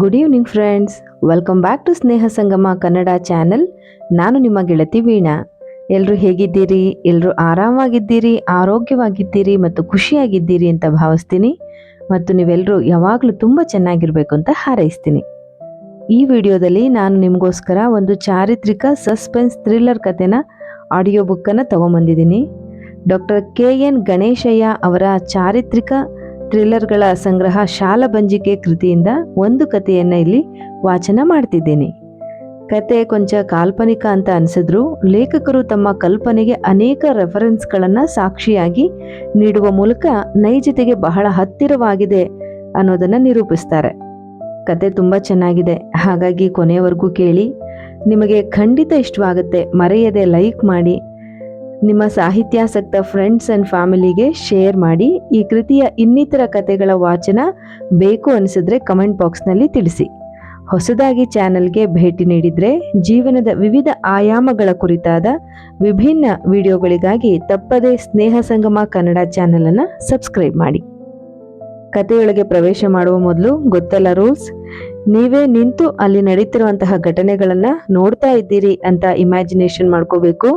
Good evening friends, welcome back to Sneha Sangama Kannada channel. ನಾನು ನಿಮ್ಮ ಗೆಳತಿ ವೀಣಾ. ಎಲ್ಲರೂ ಹೇಗಿದ್ದೀರಿ? ಎಲ್ಲರೂ ಆರಾಮಾಗಿದ್ದೀರಿ, ಆರೋಗ್ಯವಾಗಿದ್ದೀರಿ ಮತ್ತು ಖುಷಿಯಾಗಿದ್ದೀರಿ ಅಂತ ಭಾವಿಸ್ತೀನಿ. ಮತ್ತು ನೀವೆಲ್ಲರೂ ಯಾವಾಗಲೂ ತುಂಬ ಚೆನ್ನಾಗಿರಬೇಕು ಅಂತ ಹಾರೈಸ್ತೀನಿ. ಈ ವಿಡಿಯೋದಲ್ಲಿ ನಾನು ನಿಮಗೋಸ್ಕರ ಒಂದು ಚಾರಿತ್ರಿಕ ಸಸ್ಪೆನ್ಸ್ ಥ್ರಿಲ್ಲರ್ ಕಥೆನ ಆಡಿಯೋ ಬುಕ್ಕನ್ನು ತಗೊಂಬಂದಿದ್ದೀನಿ. ಡಾಕ್ಟರ್ KN ಗಣೇಶಯ್ಯ ಅವರ ಚಾರಿತ್ರಿಕ ಥ್ರಿಲ್ಲರ್ಗಳ ಸಂಗ್ರಹ ಶಾಲಬಂಜಿಕೆ ಕೃತಿಯಿಂದ ಒಂದು ಕಥೆಯನ್ನು ಇಲ್ಲಿ ವಾಚನ ಮಾಡ್ತಿದ್ದೇನೆ. ಕತೆ ಕೊಂಚ ಕಾಲ್ಪನಿಕ ಅಂತ ಅನಿಸಿದ್ರು ಲೇಖಕರು ತಮ್ಮ ಕಲ್ಪನೆಗೆ ಅನೇಕ ರೆಫರೆನ್ಸ್ಗಳನ್ನು ಸಾಕ್ಷಿಯಾಗಿ ನೀಡುವ ಮೂಲಕ ನೈಜತೆಗೆ ಬಹಳ ಹತ್ತಿರವಾಗಿದೆ ಅನ್ನೋದನ್ನು ನಿರೂಪಿಸ್ತಾರೆ. ಕತೆ ತುಂಬ ಚೆನ್ನಾಗಿದೆ, ಹಾಗಾಗಿ ಕೊನೆಯವರೆಗೂ ಕೇಳಿ. ನಿಮಗೆ ಖಂಡಿತ ಇಷ್ಟವಾಗುತ್ತೆ. ಮರೆಯದೆ ಲೈಕ್ ಮಾಡಿ, ನಿಮ್ಮ ಸಾಹಿತ್ಯಾಸಕ್ತ ಫ್ರೆಂಡ್ಸ್ ಆ್ಯಂಡ್ ಫ್ಯಾಮಿಲಿಗೆ ಶೇರ್ ಮಾಡಿ. ಈ ಕೃತಿಯ ಇನ್ನಿತರ ಕಥೆಗಳ ವಾಚನ ಬೇಕು ಅನಿಸಿದ್ರೆ ಕಮೆಂಟ್ ಬಾಕ್ಸ್ನಲ್ಲಿ ತಿಳಿಸಿ. ಹೊಸದಾಗಿ ಚಾನೆಲ್ಗೆ ಭೇಟಿ ನೀಡಿದರೆ ಜೀವನದ ವಿವಿಧ ಆಯಾಮಗಳ ಕುರಿತಾದ ವಿಭಿನ್ನ ವಿಡಿಯೋಗಳಿಗಾಗಿ ತಪ್ಪದೇ ಸ್ನೇಹ ಸಂಗಮ ಕನ್ನಡ ಚಾನೆಲನ್ನು ಸಬ್ಸ್ಕ್ರೈಬ್ ಮಾಡಿ. ಕಥೆಯೊಳಗೆ ಪ್ರವೇಶ ಮಾಡುವ ಮೊದಲು ಗೊತ್ತಲ್ಲ ರೂಲ್ಸ್. ನೀವೇ ನಿಂತು ಅಲ್ಲಿ ನಡೀತಿರುವಂತಹ ಘಟನೆಗಳನ್ನು ನೋಡ್ತಾ ಇದ್ದೀರಿ ಅಂತ ಇಮ್ಯಾಜಿನೇಷನ್ ಮಾಡ್ಕೋಬೇಕು.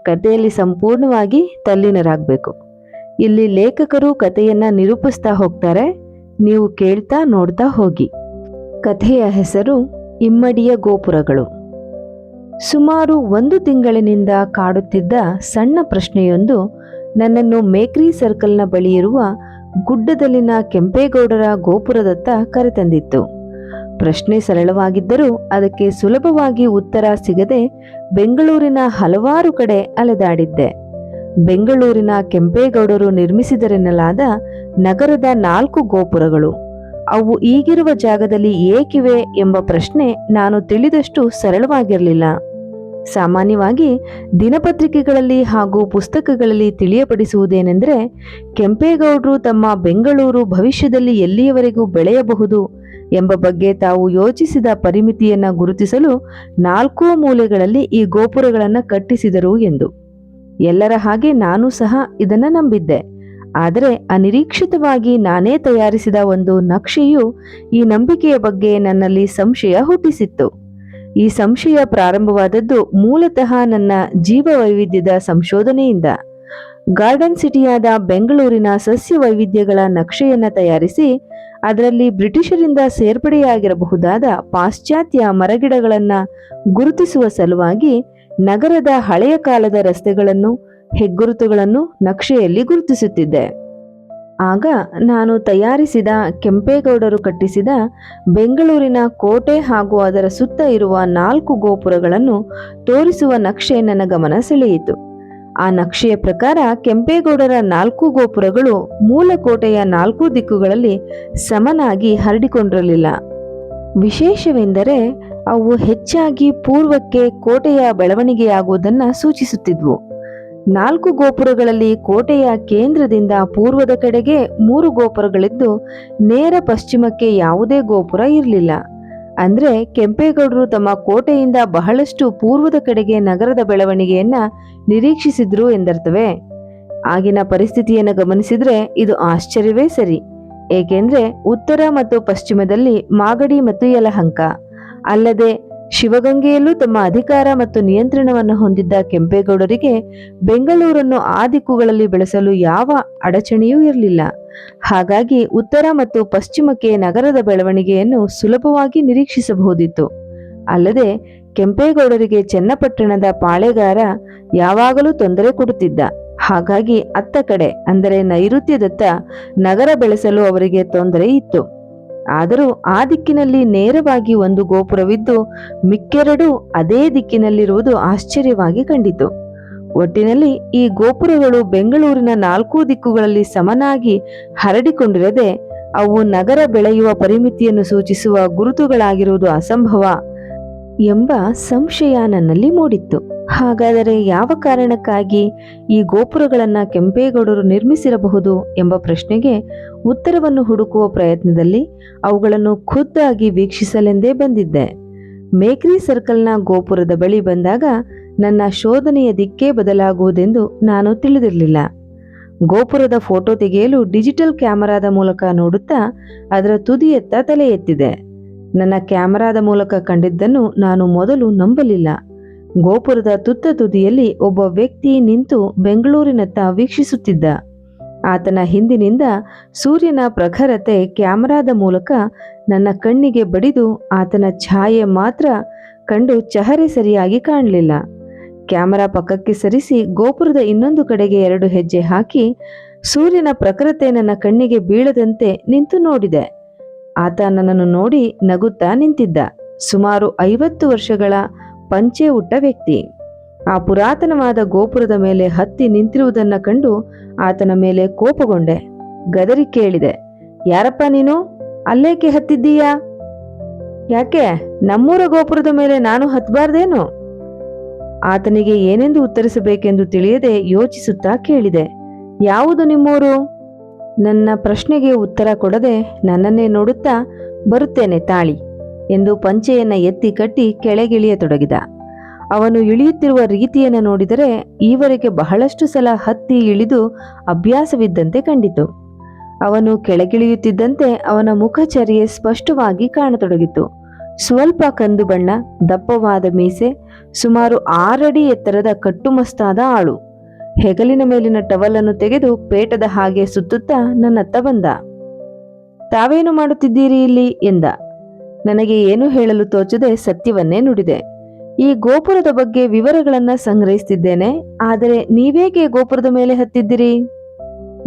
ಕಥೆಯಲ್ಲಿ ಸಂಪೂರ್ಣವಾಗಿ ತಲ್ಲೀನರಾಗಬೇಕು. ಇಲ್ಲಿ ಲೇಖಕರು ಕಥೆಯನ್ನ ನಿರೂಪಿಸ್ತಾ ಹೋಗ್ತಾರೆ, ನೀವು ಕೇಳ್ತಾ ನೋಡ್ತಾ ಹೋಗಿ. ಕಥೆಯ ಹೆಸರು ಇಮ್ಮಡಿಯ ಗೋಪುರಗಳು. ಸುಮಾರು 1 ತಿಂಗಳಿನಿಂದ ಕಾಡುತ್ತಿದ್ದ ಸಣ್ಣ ಪ್ರಶ್ನೆಯೊಂದು ನನ್ನನ್ನು ಮೇಕ್ರಿ ಸರ್ಕಲ್ನ ಬಳಿ ಇರುವ ಗುಡ್ಡದಲ್ಲಿನ ಕೆಂಪೇಗೌಡರ ಗೋಪುರದತ್ತ ಕರೆತಂದಿತ್ತು. ಪ್ರಶ್ನೆ ಸರಳವಾಗಿದ್ದರೂ ಅದಕ್ಕೆ ಸುಲಭವಾಗಿ ಉತ್ತರ ಸಿಗದೆ ಬೆಂಗಳೂರಿನ ಹಲವಾರು ಕಡೆ ಅಲೆದಾಡಿದ್ದೆ. ಬೆಂಗಳೂರಿನ ಕೆಂಪೇಗೌಡರು ನಿರ್ಮಿಸಿದರೆನ್ನಲಾದ ನಗರದ 4 ಗೋಪುರಗಳು, ಅವು ಈಗಿರುವ ಜಾಗದಲ್ಲಿ ಏಕಿವೆ ಎಂಬ ಪ್ರಶ್ನೆ ನಾನು ತಿಳಿದಷ್ಟು ಸರಳವಾಗಿರಲಿಲ್ಲ. ಸಾಮಾನ್ಯವಾಗಿ ದಿನಪತ್ರಿಕೆಗಳಲ್ಲಿ ಹಾಗೂ ಪುಸ್ತಕಗಳಲ್ಲಿ ತಿಳಿಯಪಡಿಸುವುದೇನೆಂದರೆ, ಕೆಂಪೇಗೌಡರು ತಮ್ಮ ಬೆಂಗಳೂರು ಭವಿಷ್ಯದಲ್ಲಿ ಎಲ್ಲಿಯವರೆಗೂ ಬೆಳೆಯಬಹುದು ಎಂಬ ಬಗ್ಗೆ ತಾವು ಯೋಚಿಸಿದ ಪರಿಮಿತಿಯನ್ನು ಗುರುತಿಸಲು 4 ಮೂಲೆಗಳಲ್ಲಿ ಈ ಗೋಪುರಗಳನ್ನು ಕಟ್ಟಿಸಿದರು ಎಂದು. ಎಲ್ಲರ ಹಾಗೆ ನಾನು ಸಹ ಇದನ್ನು ನಂಬಿದ್ದೆ. ಆದರೆ ಅನಿರೀಕ್ಷಿತವಾಗಿ ನಾನೇ ತಯಾರಿಸಿದ ಒಂದು ನಕ್ಷೆಯು ಈ ನಂಬಿಕೆಯ ಬಗ್ಗೆ ನನ್ನಲ್ಲಿ ಸಂಶಯ ಹುಟ್ಟಿಸಿತ್ತು. ಈ ಸಂಶಯ ಪ್ರಾರಂಭವಾದದ್ದು ಮೂಲತಃ ನನ್ನ ಜೀವ ವೈವಿಧ್ಯದ ಸಂಶೋಧನೆಯಿಂದ. ಗಾರ್ಡನ್ ಸಿಟಿಯಾದ ಬೆಂಗಳೂರಿನ ಸಸ್ಯ ವೈವಿಧ್ಯಗಳ ನಕ್ಷೆಯನ್ನು ತಯಾರಿಸಿ ಅದರಲ್ಲಿ ಬ್ರಿಟಿಷರಿಂದ ಸೇರ್ಪಡೆಯಾಗಿರಬಹುದಾದ ಪಾಶ್ಚಾತ್ಯ ಮರಗಿಡಗಳನ್ನು ಗುರುತಿಸುವ ಸಲುವಾಗಿ ನಗರದ ಹಳೆಯ ಕಾಲದ ರಸ್ತೆಗಳನ್ನು, ಹೆಗ್ಗುರುತುಗಳನ್ನು ನಕ್ಷೆಯಲ್ಲಿ ಗುರುತಿಸುತ್ತಿದ್ದೆ. ಆಗ ನಾನು ತಯಾರಿಸಿದ ಕೆಂಪೇಗೌಡರು ಕಟ್ಟಿಸಿದ ಬೆಂಗಳೂರಿನ ಕೋಟೆ ಹಾಗೂ ಅದರ ಸುತ್ತ ಇರುವ 4 ಗೋಪುರಗಳನ್ನು ತೋರಿಸುವ ನಕ್ಷೆ ನನ್ನ ಗಮನ ಸೆಳೆಯಿತು. ಆ ನಕ್ಷೆಯ ಪ್ರಕಾರ ಕೆಂಪೇಗೌಡರ 4 ಗೋಪುರಗಳು ಮೂಲ ಕೋಟೆಯ 4 ದಿಕ್ಕುಗಳಲ್ಲಿ ಸಮನಾಗಿ ಹರಡಿಕೊಂಡಿರಲಿಲ್ಲ. ವಿಶೇಷವೆಂದರೆ ಅವು ಹೆಚ್ಚಾಗಿ ಪೂರ್ವಕ್ಕೆ ಕೋಟೆಯ ಬೆಳವಣಿಗೆಯಾಗುವುದನ್ನು ಸೂಚಿಸುತ್ತಿದ್ವು. 4 ಗೋಪುರಗಳಲ್ಲಿ ಕೋಟೆಯ ಕೇಂದ್ರದಿಂದ ಪೂರ್ವದ ಕಡೆಗೆ 3 ಗೋಪುರಗಳಿದ್ದು ನೇರ ಪಶ್ಚಿಮಕ್ಕೆ ಯಾವುದೇ ಗೋಪುರ ಇರಲಿಲ್ಲ. ಅಂದರೆ ಕೆಂಪೇಗೌಡರು ತಮ್ಮ ಕೋಟೆಯಿಂದ ಬಹಳಷ್ಟು ಪೂರ್ವದ ಕಡೆಗೆ ನಗರದ ಬೆಳವಣಿಗೆಯನ್ನ ನಿರೀಕ್ಷಿಸಿದ್ರು ಎಂದರ್ಥವೇ? ಆಗಿನ ಪರಿಸ್ಥಿತಿಯನ್ನು ಗಮನಿಸಿದ್ರೆ ಇದು ಆಶ್ಚರ್ಯವೇ ಸರಿ. ಏಕೆಂದ್ರೆ ಉತ್ತರ ಮತ್ತು ಪಶ್ಚಿಮದಲ್ಲಿ ಮಾಗಡಿ ಮತ್ತು ಯಲಹಂಕ, ಅಲ್ಲದೆ ಶಿವಗಂಗೆಯಲ್ಲೂ ತಮ್ಮ ಅಧಿಕಾರ ಮತ್ತು ನಿಯಂತ್ರಣವನ್ನು ಹೊಂದಿದ್ದ ಕೆಂಪೇಗೌಡರಿಗೆ ಬೆಂಗಳೂರನ್ನು ಆ ದಿಕ್ಕುಗಳಲ್ಲಿ ಬೆಳೆಸಲು ಯಾವ ಅಡಚಣೆಯೂ ಇರಲಿಲ್ಲ. ಹಾಗಾಗಿ ಉತ್ತರ ಮತ್ತು ಪಶ್ಚಿಮಕ್ಕೆ ನಗರದ ಬೆಳವಣಿಗೆಯನ್ನು ಸುಲಭವಾಗಿ ನಿರೀಕ್ಷಿಸಬಹುದಿತ್ತು. ಅಲ್ಲದೆ ಕೆಂಪೇಗೌಡರಿಗೆ ಚನ್ನಪಟ್ಟಣದ ಪಾಳೆಗಾರ ಯಾವಾಗಲೂ ತೊಂದರೆ ಕೊಡುತ್ತಿದ್ದ. ಹಾಗಾಗಿ ಅತ್ತ ಕಡೆ ಅಂದರೆ ನೈಋತ್ಯದತ್ತ ನಗರ ಬೆಳೆಸಲು ಅವರಿಗೆ ತೊಂದರೆ ಇತ್ತು. ಆದರೂ ಆ ದಿಕ್ಕಿನಲ್ಲಿ ನೇರವಾಗಿ ಒಂದು ಗೋಪುರವಿದ್ದು ಮಿಕ್ಕೆರಡು ಅದೇ ದಿಕ್ಕಿನಲ್ಲಿರುವುದು ಆಶ್ಚರ್ಯವಾಗಿ ಕಂಡಿತು. ಒಟ್ಟಿನಲ್ಲಿ ಈ ಗೋಪುರಗಳು ಬೆಂಗಳೂರಿನ 4 ದಿಕ್ಕುಗಳಲ್ಲಿ ಸಮನಾಗಿ ಹರಡಿಕೊಂಡಿರದೆ ಅವು ನಗರ ಬೆಳೆಯುವ ಪರಿಮಿತಿಯನ್ನು ಸೂಚಿಸುವ ಗುರುತುಗಳಾಗಿರುವುದು ಅಸಂಭವ ಎಂಬ ಸಂಶಯ ನನ್ನಲ್ಲಿ ಮೂಡಿತ್ತು. ಹಾಗಾದರೆ ಯಾವ ಕಾರಣಕ್ಕಾಗಿ ಈ ಗೋಪುರಗಳನ್ನು ಕೆಂಪೇಗೌಡರು ನಿರ್ಮಿಸಿರಬಹುದು ಎಂಬ ಪ್ರಶ್ನೆಗೆ ಉತ್ತರವನ್ನು ಹುಡುಕುವ ಪ್ರಯತ್ನದಲ್ಲಿ ಅವುಗಳನ್ನು ಖುದ್ದಾಗಿ ವೀಕ್ಷಿಸಲೆಂದೇ ಬಂದಿದ್ದೆ. ಮೇಕ್ರಿ ಸರ್ಕಲ್ನ ಗೋಪುರದ ಬಳಿ ಬಂದಾಗ ನನ್ನ ಶೋಧನೆಯ ದಿಕ್ಕೇ ಬದಲಾಗುವುದೆಂದು ನಾನು ತಿಳಿದಿರಲಿಲ್ಲ. ಗೋಪುರದ ಫೋಟೋ ತೆಗೆಯಲು ಡಿಜಿಟಲ್ ಕ್ಯಾಮೆರಾದ ಮೂಲಕ ನೋಡುತ್ತಾ ಅದರ ತುದಿಯತ್ತ ತಲೆ ಎತ್ತಿದೆ. ನನ್ನ ಕ್ಯಾಮರಾದ ಮೂಲಕ ಕಂಡಿದ್ದನ್ನು ನಾನು ಮೊದಲು ನಂಬಲಿಲ್ಲ. ಗೋಪುರದ ತುತ್ತ ತುದಿಯಲ್ಲಿ ಒಬ್ಬ ವ್ಯಕ್ತಿ ನಿಂತು ಬೆಂಗಳೂರಿನತ್ತ ವೀಕ್ಷಿಸುತ್ತಿದ್ದ. ಆತನ ಹಿಂದಿನಿಂದ ಸೂರ್ಯನ ಪ್ರಖರತೆ ಕ್ಯಾಮರಾದ ಮೂಲಕ ನನ್ನ ಕಣ್ಣಿಗೆ ಬಡಿದು ಆತನ ಛಾಯೆ ಮಾತ್ರ ಕಂಡು ಚಹರೆ ಸರಿಯಾಗಿ ಕಾಣಲಿಲ್ಲ. ಕ್ಯಾಮರಾ ಪಕ್ಕಕ್ಕೆ ಸರಿಸಿ ಗೋಪುರದ ಇನ್ನೊಂದು ಕಡೆಗೆ 2 ಹೆಜ್ಜೆ ಹಾಕಿ ಸೂರ್ಯನ ಪ್ರಖರತೆ ನನ್ನ ಕಣ್ಣಿಗೆ ಬೀಳದಂತೆ ನಿಂತು ನೋಡಿದೆ. ಆತ ನನ್ನನ್ನು ನೋಡಿ ನಗುತ್ತಾ ನಿಂತಿದ್ದ. ಸುಮಾರು 50 ವರ್ಷಗಳ ಪಂಚೆ ಉಟ್ಟ ವ್ಯಕ್ತಿ. ಆ ಪುರಾತನವಾದ ಗೋಪುರದ ಮೇಲೆ ಹತ್ತಿ ನಿಂತಿರುವುದನ್ನು ಕಂಡು ಆತನ ಮೇಲೆ ಕೋಪಗೊಂಡೆ. ಗದರಿ ಕೇಳಿದೆ, ಯಾರಪ್ಪ ನೀನು? ಅಲ್ಲೇಕೆ ಹತ್ತಿದ್ದೀಯಾ? ಯಾಕೆ, ನಮ್ಮೂರ ಗೋಪುರದ ಮೇಲೆ ನಾನು ಹತ್ತಬಾರ್ದೇನು? ಆತನಿಗೆ ಏನೆಂದು ಉತ್ತರಿಸಬೇಕೆಂದು ತಿಳಿಯದೆ ಯೋಚಿಸುತ್ತಾ ಕೇಳಿದೆ, ಯಾವುದು ನಿಮ್ಮೂರು? ನನ್ನ ಪ್ರಶ್ನೆಗೆ ಉತ್ತರ ಕೊಡದೆ ನನ್ನನ್ನೇ ನೋಡುತ್ತಾ, ಬರುತ್ತೇನೆ ತಾಳಿ ಎಂದು ಪಂಚೆಯನ್ನ ಎತ್ತಿ ಕಟ್ಟಿ ಕೆಳಗಿಳಿಯತೊಡಗಿದ. ಅವನು ಇಳಿಯುತ್ತಿರುವ ರೀತಿಯನ್ನು ನೋಡಿದರೆ ಈವರೆಗೆ ಬಹಳಷ್ಟು ಸಲ ಹತ್ತಿ ಇಳಿದು ಅಭ್ಯಾಸವಿದ್ದಂತೆ ಕಂಡಿತು. ಅವನು ಕೆಳಗಿಳಿಯುತ್ತಿದ್ದಂತೆ ಅವನ ಮುಖಚರ್ಯೆ ಸ್ಪಷ್ಟವಾಗಿ ಕಾಣತೊಡಗಿತು. ಸ್ವಲ್ಪ ಕಂದು ಬಣ್ಣ, ದಪ್ಪವಾದ ಮೀಸೆ, ಸುಮಾರು 6 ಅಡಿ ಎತ್ತರದ ಕಟ್ಟುಮಸ್ತಾದ ಆಳು. ಹೆಗಲಿನ ಮೇಲಿನ ಟವಲನ್ನು ತೆಗೆದು ಪೇಟದ ಹಾಗೆ ಸುತ್ತುತ್ತಾ ನನ್ನತ್ತ ಬಂದ. ತಾವೇನು ಮಾಡುತ್ತಿದ್ದೀರಿ ಇಲ್ಲಿ ಎಂದ. ನನಗೆ ಏನು ಹೇಳಲು ತೋಚದೆ ಸತ್ಯವನ್ನೇ ನುಡಿದೆ. ಈ ಗೋಪುರದ ಬಗ್ಗೆ ವಿವರಗಳನ್ನ ಸಂಗ್ರಹಿಸುತ್ತಿದ್ದೇನೆ. ಆದರೆ ನೀವೇಕೆ ಗೋಪುರದ ಮೇಲೆ ಹತ್ತಿದ್ದೀರಿ?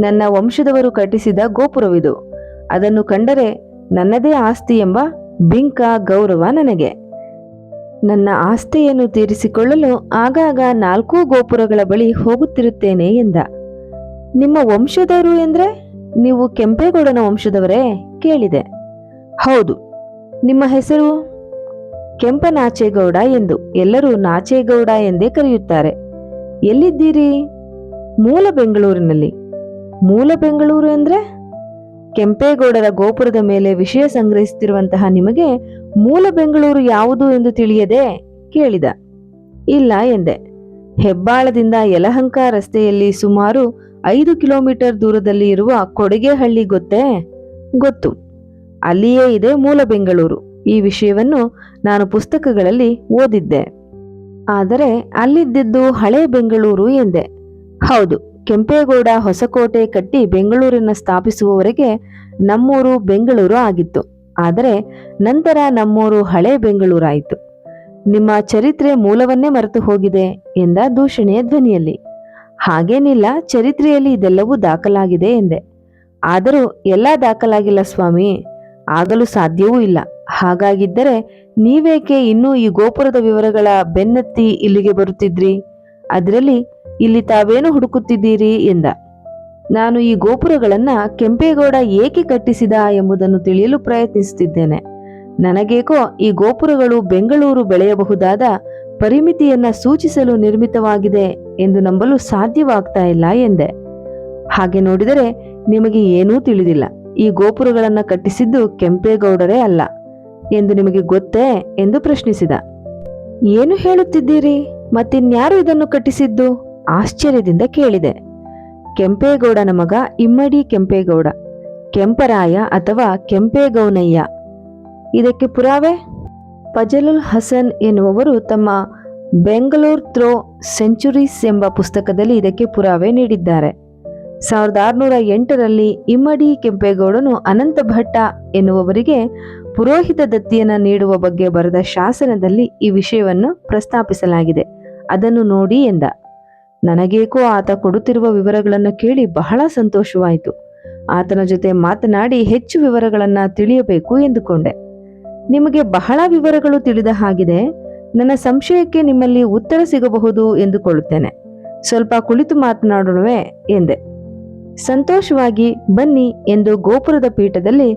ನನ್ನ ವಂಶದವರು ಕಟ್ಟಿಸಿದ ಗೋಪುರವಿದು. ಅದನ್ನು ಕಂಡರೆ ನನ್ನದೇ ಆಸ್ತಿ ಎಂಬ ಬಿಂಕ ಗೌರವ ನನಗೆ. ನನ್ನ ಆಸ್ತಿಯನ್ನು ತೀರಿಸಿಕೊಳ್ಳಲು ಆಗಾಗ 4 ಗೋಪುರಗಳ ಬಳಿ ಹೋಗುತ್ತಿರುತ್ತೇನೆ ಎಂದ. ನಿಮ್ಮ ವಂಶದವರು ಎಂದ್ರೆ ನೀವು ಕೆಂಪೇಗೌಡನ ವಂಶದವರೇ? ಕೇಳಿದೆ. ಹೌದು. ನಿಮ್ಮ ಹೆಸರು? ಕೆಂಪನಾಚೇಗೌಡ ಎಂದು. ಎಲ್ಲರೂ ನಾಚೇಗೌಡ ಎಂದೇ ಕರೆಯುತ್ತಾರೆ. ಎಲ್ಲಿದ್ದೀರಿ? ಮೂಲ ಬೆಂಗಳೂರಿನಲ್ಲಿ. ಮೂಲ ಬೆಂಗಳೂರು ಎಂದ್ರೆ? ಕೆಂಪೇಗೌಡರ ಗೋಪುರದ ಮೇಲೆ ವಿಷಯ ಸಂಗ್ರಹಿಸುತ್ತಿರುವಂತಹ ನಿಮಗೆ ಮೂಲ ಬೆಂಗಳೂರು ಯಾವುದು ಎಂದು ತಿಳಿಯದೆ ಕೇಳಿದ. ಇಲ್ಲ ಎಂದೆ. ಹೆಬ್ಬಾಳದಿಂದ ಯಲಹಂಕ ರಸ್ತೆಯಲ್ಲಿ ಸುಮಾರು 5 ಕಿಲೋಮೀಟರ್ ದೂರದಲ್ಲಿ ಇರುವ ಕೊಡಿಗೆಹಳ್ಳಿ ಗೊತ್ತೇ? ಗೊತ್ತು. ಅಲ್ಲಿಯೇ ಇದೆ ಮೂಲ ಬೆಂಗಳೂರು. ಈ ವಿಷಯವನ್ನು ನಾನು ಪುಸ್ತಕಗಳಲ್ಲಿ ಓದಿದ್ದೆ. ಆದರೆ ಅಲ್ಲಿದ್ದಿದ್ದು ಹಳೆ ಬೆಂಗಳೂರು ಎಂದೆ. ಹೌದು, ಕೆಂಪೇಗೌಡ ಹೊಸಕೋಟೆ ಕಟ್ಟಿ ಬೆಂಗಳೂರನ್ನು ಸ್ಥಾಪಿಸುವವರೆಗೆ ನಮ್ಮೂರು ಬೆಂಗಳೂರು ಆಗಿತ್ತು. ಆದರೆ ನಂತರ ನಮ್ಮೂರು ಹಳೆ ಬೆಂಗಳೂರಾಯಿತು. ನಿಮ್ಮ ಚರಿತ್ರೆ ಮೂಲವನ್ನೇ ಮರೆತು ಹೋಗಿದೆ ಎಂದ ದೂಷಣೆಯ ಧ್ವನಿಯಲ್ಲಿ. ಹಾಗೇನಿಲ್ಲ, ಚರಿತ್ರೆಯಲ್ಲಿ ಇದೆಲ್ಲವೂ ದಾಖಲಾಗಿದೆ ಎಂದೆ. ಆದರೂ ಎಲ್ಲ ದಾಖಲಾಗಿಲ್ಲ ಸ್ವಾಮಿ, ಆಗಲು ಸಾಧ್ಯವೂ ಇಲ್ಲ. ಹಾಗಾಗಿದ್ದರೆ ನೀವೇಕೆ ಇನ್ನೂ ಈ ಗೋಪುರದ ವಿವರಗಳ ಬೆನ್ನತ್ತಿ ಇಲ್ಲಿಗೆ ಬರುತ್ತಿದ್ರಿ? ಅದರಲ್ಲಿ ಇಲ್ಲಿ ತಾವೇನು ಹುಡುಕುತ್ತಿದ್ದೀರಿ ಎಂದ. ನಾನು ಈ ಗೋಪುರಗಳನ್ನ ಕೆಂಪೇಗೌಡ ಏಕೆ ಕಟ್ಟಿಸಿದ ಎಂಬುದನ್ನು ತಿಳಿಯಲು ಪ್ರಯತ್ನಿಸುತ್ತಿದ್ದೇನೆ. ನನಗೇಕೋ ಈ ಗೋಪುರಗಳು ಬೆಂಗಳೂರು ಬೆಳೆಯಬಹುದಾದ ಪರಿಮಿತಿಯನ್ನ ಸೂಚಿಸಲು ನಿರ್ಮಿತವಾಗಿದೆ ಎಂದು ನಂಬಲು ಸಾಧ್ಯವಾಗ್ತಾ ಇಲ್ಲ ಎಂದೆ. ಹಾಗೆ ನೋಡಿದರೆ ನಿಮಗೆ ಏನೂ ತಿಳಿದಿಲ್ಲ. ಈ ಗೋಪುರಗಳನ್ನ ಕಟ್ಟಿಸಿದ್ದು ಕೆಂಪೇಗೌಡರೇ ಅಲ್ಲ ಎಂದು ನಿಮಗೆ ಗೊತ್ತೇ ಎಂದು ಪ್ರಶ್ನಿಸಿದ. ಏನು ಹೇಳುತ್ತಿದ್ದೀರಿ? ಮತ್ತಿನ್ಯಾರು ಇದನ್ನು ಕಟ್ಟಿಸಿದ್ದು? ಆಶ್ಚರ್ಯದಿಂದ ಕೇಳಿದೆ. ಕೆಂಪೇಗೌಡನ ಮಗ ಇಮ್ಮಡಿ ಕೆಂಪೇಗೌಡ, ಕೆಂಪರಾಯ ಅಥವಾ ಕೆಂಪೇಗೌನಯ್ಯ. ಇದಕ್ಕೆ ಪುರಾವೆ? ಫಜಲುಲ್ ಹಸನ್ ಎನ್ನುವವರು ತಮ್ಮ ಬೆಂಗಳೂರು ಥ್ರೋ ಸೆಂಚುರೀಸ್ ಎಂಬ ಪುಸ್ತಕದಲ್ಲಿ ಇದಕ್ಕೆ ಪುರಾವೆ ನೀಡಿದ್ದಾರೆ. 1608ರಲ್ಲಿ ಇಮ್ಮಡಿ ಕೆಂಪೇಗೌಡನು ಅನಂತ ಭಟ್ಟ ಎನ್ನುವವರಿಗೆ ಪುರೋಹಿತ ದತ್ತಿಯನ್ನು ನೀಡುವ ಬಗ್ಗೆ ಬರೆದ ಶಾಸನದಲ್ಲಿ ಈ ವಿಷಯವನ್ನು ಪ್ರಸ್ತಾಪಿಸಲಾಗಿದೆ. ಅದನ್ನು ನೋಡಿ ಎಂದ. ನನಗೇಕೋ ಆತ ಕೊಡುತ್ತಿರುವ ವಿವರಗಳನ್ನು ಕೇಳಿ ಬಹಳ ಸಂತೋಷವಾಯಿತು. ಆತನ ಜೊತೆ ಮಾತನಾಡಿ ಹೆಚ್ಚು ವಿವರಗಳನ್ನು ತಿಳಿಯಬೇಕು ಎಂದುಕೊಂಡೆ. ನಿಮಗೆ ಬಹಳ ವಿವರಗಳು ತಿಳಿದ ಹಾಗಿದೆ. ನನ್ನ ಸಂಶಯಕ್ಕೆ ನಿಮ್ಮಲ್ಲಿ ಉತ್ತರ ಸಿಗಬಹುದು ಎಂದುಕೊಳ್ಳುತ್ತೇನೆ. ಸ್ವಲ್ಪ ಕುಳಿತು ಮಾತನಾಡೋಣವೇ ಎಂದೆ. ಸಂತೋಷವಾಗಿ ಬನ್ನಿ ಎಂದು ಗೋಪುರದ ಪೀಠದಲ್ಲಿ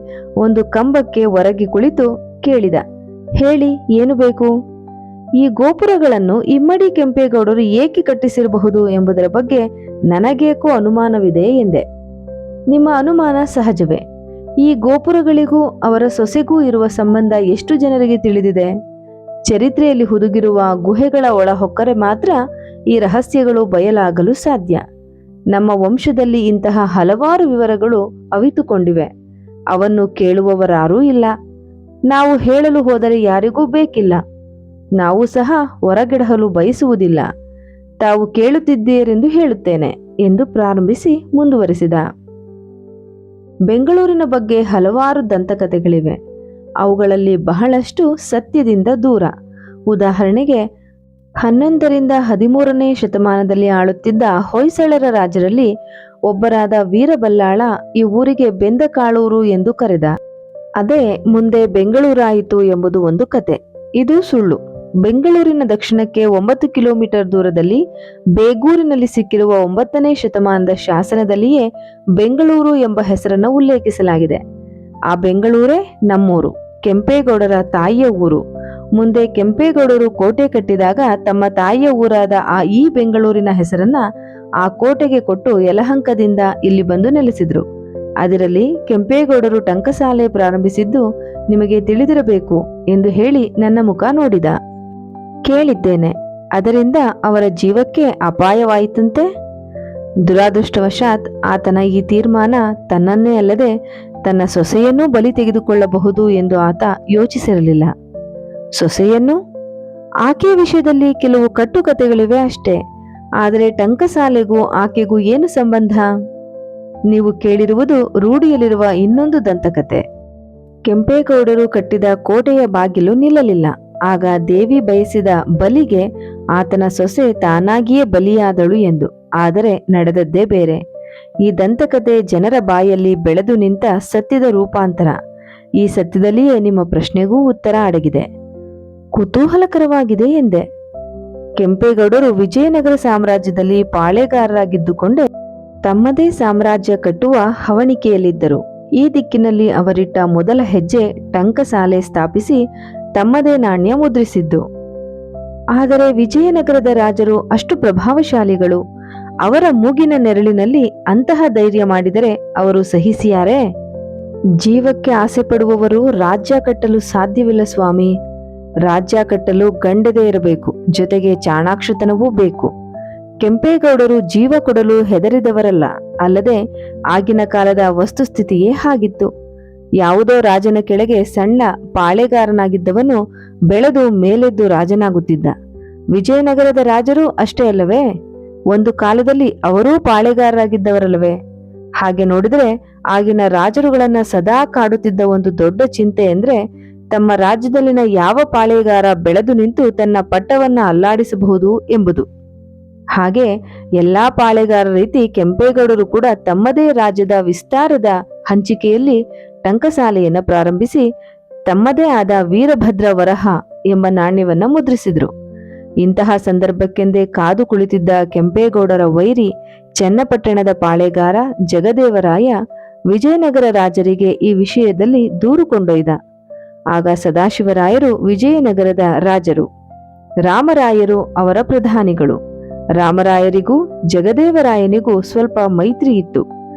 ಒಂದು ಕಂಬಕ್ಕೆ ಒರಗಿ ಕುಳಿತು ಕೇಳಿದ. ಹೇಳಿ, ಏನು ಬೇಕು? ಈ ಗೋಪುರಗಳನ್ನು ಇಮ್ಮಡಿ ಕೆಂಪೇಗೌಡರು ಏಕೆ ಕಟ್ಟಿಸಿರಬಹುದು ಎಂಬುದರ ಬಗ್ಗೆ ನನಗೇಕೋ ಅನುಮಾನವಿದೆ ಎಂದೆ. ನಿಮ್ಮ ಅನುಮಾನ ಸಹಜವೇ. ಈ ಗೋಪುರಗಳಿಗೂ ಅವರ ಸೊಸೆಗೂ ಇರುವ ಸಂಬಂಧ ಎಷ್ಟು ಜನರಿಗೆ ತಿಳಿದಿದೆ? ಚರಿತ್ರೆಯಲ್ಲಿ ಹುದುಗಿರುವ ಗುಹೆಗಳ ಒಳಹೊಕ್ಕರೆ ಮಾತ್ರ ಈ ರಹಸ್ಯಗಳು ಬಯಲಾಗಲು ಸಾಧ್ಯ. ನಮ್ಮ ವಂಶದಲ್ಲಿ ಇಂತಹ ಹಲವಾರು ವಿವರಗಳು ಅವಿತುಕೊಂಡಿವೆ. ಅವನ್ನು ಕೇಳುವವರಾರೂ ಇಲ್ಲ. ನಾವು ಹೇಳಲು ಹೋದರೆ ಯಾರಿಗೂ ಬೇಕಿಲ್ಲ. ನಾವು ಸಹ ಹೊರಗಿಡಲು ಬಯಸುವುದಿಲ್ಲ. ತಾವು ಕೇಳುತ್ತಿದ್ದೀರೆಂದು ಹೇಳುತ್ತೇನೆ ಎಂದು ಪ್ರಾರಂಭಿಸಿ ಮುಂದುವರಿಸಿದ. ಬೆಂಗಳೂರಿನ ಬಗ್ಗೆ ಹಲವಾರು ದಂತಕಥೆಗಳಿವೆ. ಅವುಗಳಲ್ಲಿ ಬಹಳಷ್ಟು ಸತ್ಯದಿಂದ ದೂರ. ಉದಾಹರಣೆಗೆ 11ರಿಂದ 13ನೇ ಶತಮಾನದಲ್ಲಿ ಆಳುತ್ತಿದ್ದ ಹೊಯ್ಸಳರ ರಾಜರಲ್ಲಿ ಒಬ್ಬರಾದ ವೀರಬಲ್ಲಾಳ ಈ ಊರಿಗೆ ಬೆಂದಕಾಳೂರು ಎಂದು ಕರೆದ. ಅದೇ ಮುಂದೆ ಬೆಂಗಳೂರಾಯಿತು ಎಂಬುದು ಒಂದು ಕತೆ. ಇದು ಸುಳ್ಳು. ಬೆಂಗಳೂರಿನ ದಕ್ಷಿಣಕ್ಕೆ 9 ಕಿಲೋಮೀಟರ್ ದೂರದಲ್ಲಿ ಬೇಗೂರಿನಲ್ಲಿ ಸಿಕ್ಕಿರುವ 9ನೇ ಶತಮಾನದ ಶಾಸನದಲ್ಲಿಯೇ ಬೆಂಗಳೂರು ಎಂಬ ಹೆಸರನ್ನು ಉಲ್ಲೇಖಿಸಲಾಗಿದೆ. ಆ ಬೆಂಗಳೂರೇ ನಮ್ಮೂರು, ಕೆಂಪೇಗೌಡರ ತಾಯಿಯ ಊರು. ಮುಂದೆ ಕೆಂಪೇಗೌಡರು ಕೋಟೆ ಕಟ್ಟಿದಾಗ ತಮ್ಮ ತಾಯಿಯ ಊರಾದ ಈ ಬೆಂಗಳೂರಿನ ಹೆಸರನ್ನ ಆ ಕೋಟೆಗೆ ಕೊಟ್ಟು ಯಲಹಂಕದಿಂದ ಇಲ್ಲಿ ಬಂದು ನೆಲೆಸಿದ್ರು. ಅದರಲ್ಲಿ ಕೆಂಪೇಗೌಡರು ಟಂಕಸಾಲೆ ಪ್ರಾರಂಭಿಸಿದ್ದು ನಿಮಗೆ ತಿಳಿದಿರಬೇಕು ಎಂದು ಹೇಳಿ ನನ್ನ ಮುಖ ನೋಡಿದ. ಕೇಳಿದ್ದೇನೆ. ಅದರಿಂದ ಅವರ ಜೀವಕ್ಕೆ ಅಪಾಯವಾಯಿತಂತೆ. ದುರಾದೃಷ್ಟವಶಾತ್ ಆತನ ಈ ತೀರ್ಮಾನ ತನ್ನನ್ನೇ ಅಲ್ಲದೆ ತನ್ನ ಸೊಸೆಯನ್ನೂ ಬಲಿ ತೆಗೆದುಕೊಳ್ಳಬಹುದು ಎಂದು ಆತ ಯೋಚಿಸಿರಲಿಲ್ಲ. ಸೊಸೆಯನ್ನು? ಆಕೆಯ ವಿಷಯದಲ್ಲಿ ಕೆಲವು ಕಟ್ಟುಕತೆಗಳಿವೆ ಅಷ್ಟೇ. ಆದರೆ ಟಂಕಸಾಲೆಗೂ ಆಕೆಗೂ ಏನು ಸಂಬಂಧ? ನೀವು ಕೇಳಿರುವುದು ರೂಢಿಯಲ್ಲಿರುವ ಇನ್ನೊಂದು ದಂತಕತೆ. ಕೆಂಪೇಗೌಡರು ಕಟ್ಟಿದ ಕೋಟೆಯ ಬಾಗಿಲು ನಿಲ್ಲಲಿಲ್ಲ. ಆಗ ದೇವಿ ಬಯಸಿದ ಬಲಿಗೆ ಆತನ ಸೊಸೆ ತಾನಾಗಿಯೇ ಬಲಿಯಾದಳು ಎಂದು. ಆದರೆ ನಡೆದದ್ದೇ ಬೇರೆ. ಈ ದಂತಕತೆ ಜನರ ಬಾಯಲ್ಲಿ ಬೆಳೆದು ನಿಂತ ಸತ್ಯದ ರೂಪಾಂತರ. ಈ ಸತ್ಯದಲ್ಲಿಯೇ ನಿಮ್ಮ ಪ್ರಶ್ನೆಗೂ ಉತ್ತರ ಅಡಗಿದೆ. ಕುತೂಹಲಕರವಾಗಿದೆ ಎಂದೆ. ಕೆಂಪೇಗೌಡರು ವಿಜಯನಗರ ಸಾಮ್ರಾಜ್ಯದಲ್ಲಿ ಪಾಳೆಗಾರರಾಗಿದ್ದುಕೊಂಡೇ ತಮ್ಮದೇ ಸಾಮ್ರಾಜ್ಯ ಕಟ್ಟುವ ಹವಣಿಕೆಯಲ್ಲಿದ್ದರು. ಈ ದಿಕ್ಕಿನಲ್ಲಿ ಅವರಿಟ್ಟ ಮೊದಲ ಹೆಜ್ಜೆ ಟಂಕಸಾಲೆ ಸ್ಥಾಪಿಸಿ ತಮ್ಮದೇ ನಾಣ್ಯ ಮುದ್ರಿಸಿದ್ದು. ಆದರೆ ವಿಜಯನಗರದ ರಾಜರು ಅಷ್ಟು ಪ್ರಭಾವಶಾಲಿಗಳು. ಅವರ ಮೂಗಿನ ನೆರಳಿನಲ್ಲಿ ಅಂತಹ ಧೈರ್ಯ ಮಾಡಿದರೆ ಅವರು ಸಹಿಸಿಯಾರೇ? ಜೀವಕ್ಕೆ ಆಸೆ ಪಡುವವರು ರಾಜ್ಯ ಕಟ್ಟಲು ಸಾಧ್ಯವಿಲ್ಲ ಸ್ವಾಮಿ. ರಾಜ್ಯ ಕಟ್ಟಲು ಗಂಡದೇ ಇರಬೇಕು, ಜೊತೆಗೆ ಚಾಣಾಕ್ಷತನವೂ ಬೇಕು. ಕೆಂಪೇಗೌಡರು ಜೀವ ಕೊಡಲು ಹೆದರಿದವರಲ್ಲ. ಅಲ್ಲದೆ ಆಗಿನ ಕಾಲದ ವಸ್ತುಸ್ಥಿತಿಯೇ ಹಾಗಿತ್ತು. ಯಾವುದೋ ರಾಜನ ಕೆಳಗೆ ಸಣ್ಣ ಪಾಳೆಗಾರನಾಗಿದ್ದವನು ಬೆಳೆದು ಮೇಲೆದ್ದು ರಾಜನಾಗುತ್ತಿದ್ದ. ವಿಜಯನಗರದ ರಾಜರು ಅಷ್ಟೇ ಅಲ್ಲವೇ? ಒಂದು ಕಾಲದಲ್ಲಿ ಅವರೂ ಪಾಳೆಗಾರರಾಗಿದ್ದವರಲ್ಲವೇ? ಹಾಗೆ ನೋಡಿದರೆ ಆಗಿನ ರಾಜರುಗಳನ್ನ ಸದಾ ಕಾಡುತ್ತಿದ್ದ ಒಂದು ದೊಡ್ಡ ಚಿಂತೆ ಎಂದ್ರೆ ತಮ್ಮ ರಾಜ್ಯದಲ್ಲಿನ ಯಾವ ಪಾಳೆಗಾರ ಬೆಳೆದು ನಿಂತು ತನ್ನ ಪಟ್ಟವನ್ನ ಅಲ್ಲಾಡಿಸಬಹುದು ಎಂಬುದು. ಹಾಗೆ ಎಲ್ಲಾ ಪಾಳೆಗಾರರ ರೀತಿ ಕೆಂಪೇಗೌಡರು ಕೂಡ ತಮ್ಮದೇ ರಾಜ್ಯದ ವಿಸ್ತಾರದ ಹಂಚಿಕೆಯಲ್ಲಿ ಟಂಕಸಾಲೆಯನ್ನ ಪ್ರಾರಂಭಿಸಿ ತಮ್ಮದೇ ಆದ ವೀರಭದ್ರ ವರಹ ಎಂಬ ನಾಣ್ಯವನ್ನ ಮುದ್ರಿಸಿದ್ರು. ಇಂತಹ ಸಂದರ್ಭಕ್ಕೆಂದೇ ಕಾದು ಕುಳಿತಿದ್ದ ಕೆಂಪೇಗೌಡರ ವೈರಿ ಚನ್ನಪಟ್ಟಣದ ಪಾಳೆಗಾರ ಜಗದೇವರಾಯ ವಿಜಯನಗರ ರಾಜರಿಗೆ ಈ ವಿಷಯದಲ್ಲಿ ದೂರು ಕೊಂಡೊಯ್ದ. ಆಗ ಸದಾಶಿವರಾಯರು ವಿಜಯನಗರದ ರಾಜರು, ರಾಮರಾಯರು ಅವರ ಪ್ರಧಾನಿಗಳು. ರಾಮರಾಯರಿಗೂ ಜಗದೇವರಾಯನಿಗೂ ಸ್ವಲ್ಪ ಮೈತ್ರಿ ಇತ್ತು.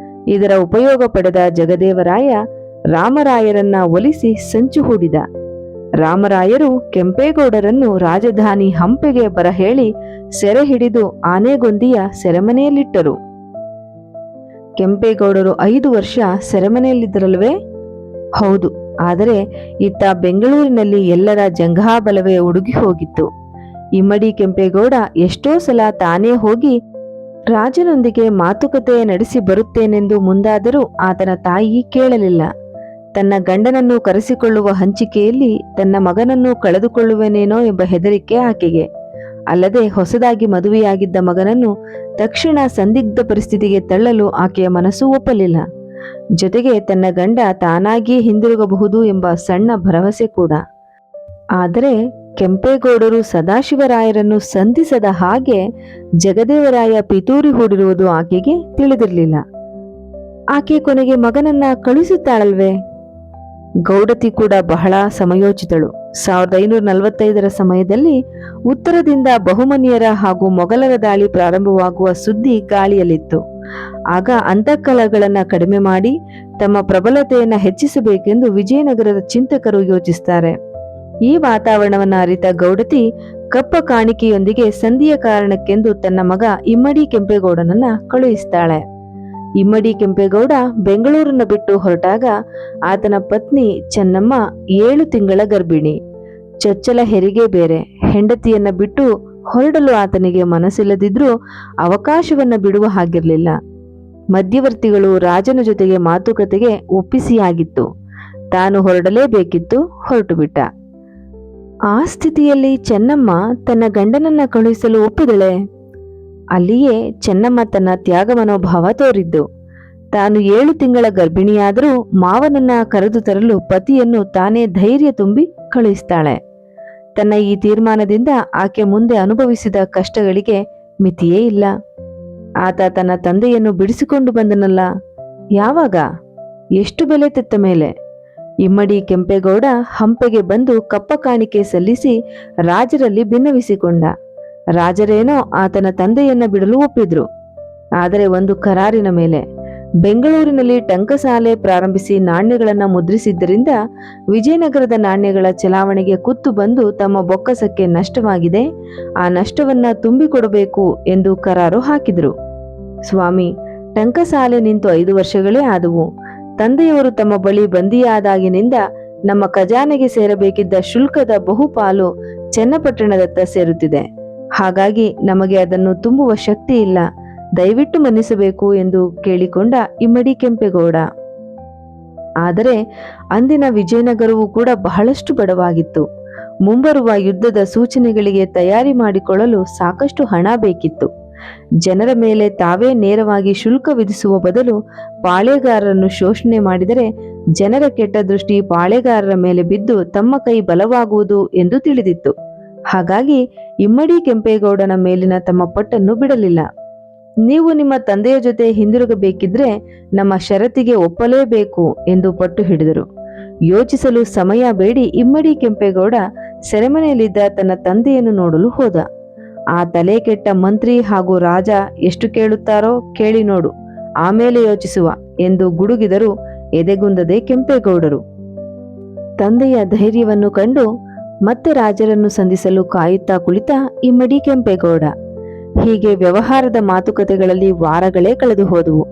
ಇದರ ಉಪಯೋಗ ಪಡೆದ ಜಗದೇವರಾಯ ರಾಮರಾಯರನ್ನ ಒಲಿಸಿ ಸಂಚು ಹೂಡಿದ. ರಾಮರಾಯರು ಕೆಂಪೇಗೌಡರನ್ನು ರಾಜಧಾನಿ ಹಂಪೆಗೆ ಬರಹೇಳಿ ಸೆರೆ ಹಿಡಿದು ಆನೆಗೊಂದಿಯ ಸೆರೆಮನೆಯಲ್ಲಿಟ್ಟರು. ಕೆಂಪೇಗೌಡರು 5 ವರ್ಷ ಸೆರೆಮನೆಯಲ್ಲಿದ್ದರಲ್ವೇ? ಹೌದು. ಆದರೆ ಇತ್ತ ಬೆಂಗಳೂರಿನಲ್ಲಿ ಎಲ್ಲರ ಜಂಘಾಬಲವೇ ಉಡುಗಿ ಹೋಗಿತ್ತು. ಇಮ್ಮಡಿ ಕೆಂಪೇಗೌಡ ಎಷ್ಟೋ ಸಲ ತಾನೇ ಹೋಗಿ ರಾಜನೊಂದಿಗೆ ಮಾತುಕತೆ ನಡೆಸಿ ಬರುತ್ತೇನೆಂದು ಮುಂದಾದರೂ ಆತನ ತಾಯಿ ಕೇಳಲಿಲ್ಲ. ತನ್ನ ಗಂಡನನ್ನು ಕರೆಸಿಕೊಳ್ಳುವ ಹಂಚಿಕೆಯಲ್ಲಿ ತನ್ನ ಮಗನನ್ನು ಕಳೆದುಕೊಳ್ಳುವೆನೇನೋ ಎಂಬ ಹೆದರಿಕೆ ಆಕೆಗೆ. ಅಲ್ಲದೆ ಹೊಸದಾಗಿ ಮದುವೆಯಾಗಿದ್ದ ಮಗನನ್ನು ತಕ್ಷಣ ಸಂದಿಗ್ಧ ಪರಿಸ್ಥಿತಿಗೆ ತಳ್ಳಲು ಆಕೆಯ ಮನಸ್ಸು ಒಪ್ಪಲಿಲ್ಲ. ಜೊತೆಗೆ ತನ್ನ ಗಂಡ ತಾನಾಗಿಯೇ ಹಿಂದಿರುಗಬಹುದು ಎಂಬ ಸಣ್ಣ ಭರವಸೆ ಕೂಡ. ಆದರೆ ಕೆಂಪೇಗೌಡರು ಸದಾಶಿವರಾಯರನ್ನು ಸಂಧಿಸದ ಹಾಗೆ ಜಗದೇವರಾಯ ಪಿತೂರಿ ಹೂಡಿರುವುದು ಆಕೆಗೆ ತಿಳಿದಿರಲಿಲ್ಲ. ಆಕೆ ಕೊನೆಗೆ ಮಗನನ್ನ ಕಳುಹಿಸುತ್ತಾಳಲ್ವೇ? ಗೌಡತಿ ಕೂಡ ಬಹಳ ಸಮಯೋಚಿತಳು. 1545ರ ಸಮಯದಲ್ಲಿ ಉತ್ತರದಿಂದ ಬಹುಮನಿಯರ ಹಾಗೂ ಮೊಘಲರ ದಾಳಿ ಪ್ರಾರಂಭವಾಗುವ ಸುದ್ದಿ ಗಾಳಿಯಲ್ಲಿತ್ತು. ಆಗ ಅಂತಃಕಲಗಳನ್ನು ಕಡಿಮೆ ಮಾಡಿ ತಮ್ಮ ಪ್ರಬಲತೆಯನ್ನು ಹೆಚ್ಚಿಸಬೇಕೆಂದು ವಿಜಯನಗರದ ಚಿಂತಕರು ಯೋಚಿಸುತ್ತಾರೆ. ಈ ವಾತಾವರಣವನ್ನು ಅರಿತ ಗೌಡತಿ ಕಪ್ಪ ಕಾಣಿಕೆಯೊಂದಿಗೆ ಸಂಧಿಯ ಕಾರಣಕ್ಕೆಂದು ತನ್ನ ಮಗ ಇಮ್ಮಡಿ ಕೆಂಪೇಗೌಡನನ್ನ ಕಳುಹಿಸ್ತಾಳೆ. ಇಮ್ಮಡಿ ಕೆಂಪೇಗೌಡ ಬೆಂಗಳೂರನ್ನ ಬಿಟ್ಟು ಹೊರಟಾಗ ಆತನ ಪತ್ನಿ ಚೆನ್ನಮ್ಮ 7 ತಿಂಗಳ ಗರ್ಭಿಣಿ. ಚೊಚ್ಚಲ ಹೆರಿಗೆ ಬೇರೆ. ಹೆಂಡತಿಯನ್ನ ಬಿಟ್ಟು ಹೊರಡಲು ಆತನಿಗೆ ಮನಸ್ಸಿಲ್ಲದಿದ್ರೂ ಅವಕಾಶವನ್ನ ಬಿಡುವ ಹಾಗಿರಲಿಲ್ಲ. ಮಧ್ಯವರ್ತಿಗಳು ರಾಜನ ಜೊತೆಗೆ ಮಾತುಕತೆಗೆ ಒಪ್ಪಿಸಿಯಾಗಿತ್ತು. ತಾನು ಹೊರಡಲೇಬೇಕಿತ್ತು. ಹೊರಟು ಬಿಟ್ಟ. ಆ ಸ್ಥಿತಿಯಲ್ಲಿ ಚೆನ್ನಮ್ಮ ತನ್ನ ಗಂಡನನ್ನ ಕಳುಹಿಸಲು ಒಪ್ಪಿದಳೆ. ಅಲ್ಲಿಯೇ ಚೆನ್ನಮ್ಮ ತನ್ನ ತ್ಯಾಗ ಮನೋಭಾವ ತೋರಿದ್ದು. ತಾನು 7 ತಿಂಗಳ ಗರ್ಭಿಣಿಯಾದರೂ ಮಾವನನ್ನ ಕರೆದು ತರಲು ಪತಿಯನ್ನು ತಾನೇ ಧೈರ್ಯ ತುಂಬಿ ಕಳುಹಿಸ್ತಾಳೆ. ತನ್ನ ಈ ತೀರ್ಮಾನದಿಂದ ಆಕೆ ಮುಂದೆ ಅನುಭವಿಸಿದ ಕಷ್ಟಗಳಿಗೆ ಮಿತಿಯೇ ಇಲ್ಲ. ಆತ ತನ್ನ ತಂದೆಯನ್ನು ಬಿಡಿಸಿಕೊಂಡು ಬಂದನಲ್ಲ, ಯಾವಾಗ, ಎಷ್ಟು ಬೆಲೆ ತೆತ್ತ ಮೇಲೆ? ಇಮ್ಮಡಿ ಕೆಂಪೇಗೌಡ ಹಂಪೆಗೆ ಬಂದು ಕಪ್ಪ ಕಾಣಿಕೆ ಸಲ್ಲಿಸಿ ರಾಜರಲ್ಲಿ ಭಿನ್ನವಿಸಿಕೊಂಡ. ರಾಜರೇನೋ ಆತನ ತಂದೆಯನ್ನ ಬಿಡಲು ಒಪ್ಪಿದ್ರು. ಆದರೆ ಒಂದು ಕರಾರಿನ ಮೇಲೆ. ಬೆಂಗಳೂರಿನಲ್ಲಿ ಟಂಕಸಾಲೆ ಪ್ರಾರಂಭಿಸಿ ನಾಣ್ಯಗಳನ್ನ ಮುದ್ರಿಸಿದ್ದರಿಂದ ವಿಜಯನಗರದ ನಾಣ್ಯಗಳ ಚಲಾವಣೆಗೆ ಕುತ್ತು ಬಂದು ತಮ್ಮ ಬೊಕ್ಕಸಕ್ಕೆ ನಷ್ಟವಾಗಿದೆ, ಆ ನಷ್ಟವನ್ನ ತುಂಬಿಕೊಡಬೇಕು ಎಂದು ಕರಾರು ಹಾಕಿದ್ರು. ಸ್ವಾಮಿ, ಟಂಕಸಾಲೆ ನಿಂತು 5 ವರ್ಷಗಳೇ ಆದವು. ತಂದೆಯವರು ತಮ್ಮ ಬಳಿ ಬಂದಿಯಾದಾಗಿನಿಂದ ನಮ್ಮ ಖಜಾನೆಗೆ ಸೇರಬೇಕಿದ್ದ ಶುಲ್ಕದ ಬಹುಪಾಲು ಚನ್ನಪಟ್ಟಣದತ್ತ ಸೇರುತ್ತಿದೆ. ಹಾಗಾಗಿ ನಮಗೆ ಅದನ್ನು ತುಂಬುವ ಶಕ್ತಿ ಇಲ್ಲ. ದಯವಿಟ್ಟು ಮನ್ನಿಸಬೇಕು ಎಂದು ಕೇಳಿಕೊಂಡ ಇಮ್ಮಡಿ ಕೆಂಪೇಗೌಡ. ಆದರೆ ಅಂದಿನ ವಿಜಯನಗರವು ಕೂಡ ಬಹಳಷ್ಟು ಬಡವಾಗಿತ್ತು. ಮುಂಬರುವ ಯುದ್ಧದ ಸೂಚನೆಗಳಿಗೆ ತಯಾರಿ ಮಾಡಿಕೊಳ್ಳಲು ಸಾಕಷ್ಟು ಹಣ ಬೇಕಿತ್ತು. ಜನರ ಮೇಲೆ ತಾವೇ ನೇರವಾಗಿ ಶುಲ್ಕ ವಿಧಿಸುವ ಬದಲು ಪಾಳೆಗಾರರನ್ನು ಶೋಷಣೆ ಮಾಡಿದರೆ ಜನರ ಕೆಟ್ಟ ದೃಷ್ಟಿ ಪಾಳೆಗಾರರ ಮೇಲೆ ಬಿದ್ದು ತಮ್ಮ ಕೈ ಬಲವಾಗುವುದು ಎಂದು ತಿಳಿದಿತ್ತು. ಹಾಗಾಗಿ ಇಮ್ಮಡಿ ಕೆಂಪೇಗೌಡನ ಮೇಲಿನ ತಮ್ಮ ಪಟ್ಟನ್ನು ಬಿಡಲಿಲ್ಲ. ನೀವು ನಿಮ್ಮ ತಂದೆಯ ಜೊತೆ ಹಿಂದಿರುಗಬೇಕಿದ್ರೆ ನಮ್ಮ ಷರತ್ತಿಗೆ ಒಪ್ಪಲೇಬೇಕು ಎಂದು ಪಟ್ಟು ಹಿಡಿದರು. ಯೋಚಿಸಲು ಸಮಯ ಬೇಡಿ ಇಮ್ಮಡಿ ಕೆಂಪೇಗೌಡ ಸೆರೆಮನೆಯಲ್ಲಿದ್ದ ತನ್ನ ತಂದೆಯನ್ನು ನೋಡಲು ಹೋದ. ಆ ತಲೆ ಕೆಟ್ಟ ಮಂತ್ರಿ ಹಾಗೂ ರಾಜ ಎಷ್ಟು ಕೇಳುತ್ತಾರೋ ಕೇಳಿ ನೋಡು, ಆಮೇಲೆ ಯೋಚಿಸುವ ಎಂದು ಗುಡುಗಿದರು ಎದೆಗುಂದದೆ ಕೆಂಪೇಗೌಡರು. ತಂದೆಯ ಧೈರ್ಯವನ್ನು ಕಂಡು ಮತ್ತೆ ರಾಜರನ್ನು ಸಂಧಿಸಲು ಕಾಯುತ್ತಾ ಕುಳಿತ ಇಮ್ಮಡಿ ಕೆಂಪೇಗೌಡ. ಹೀಗೆ ವ್ಯವಹಾರದ ಮಾತುಕತೆಗಳಲ್ಲಿ ವಾರಗಳೇ ಕಳೆದು ಹೋದವು.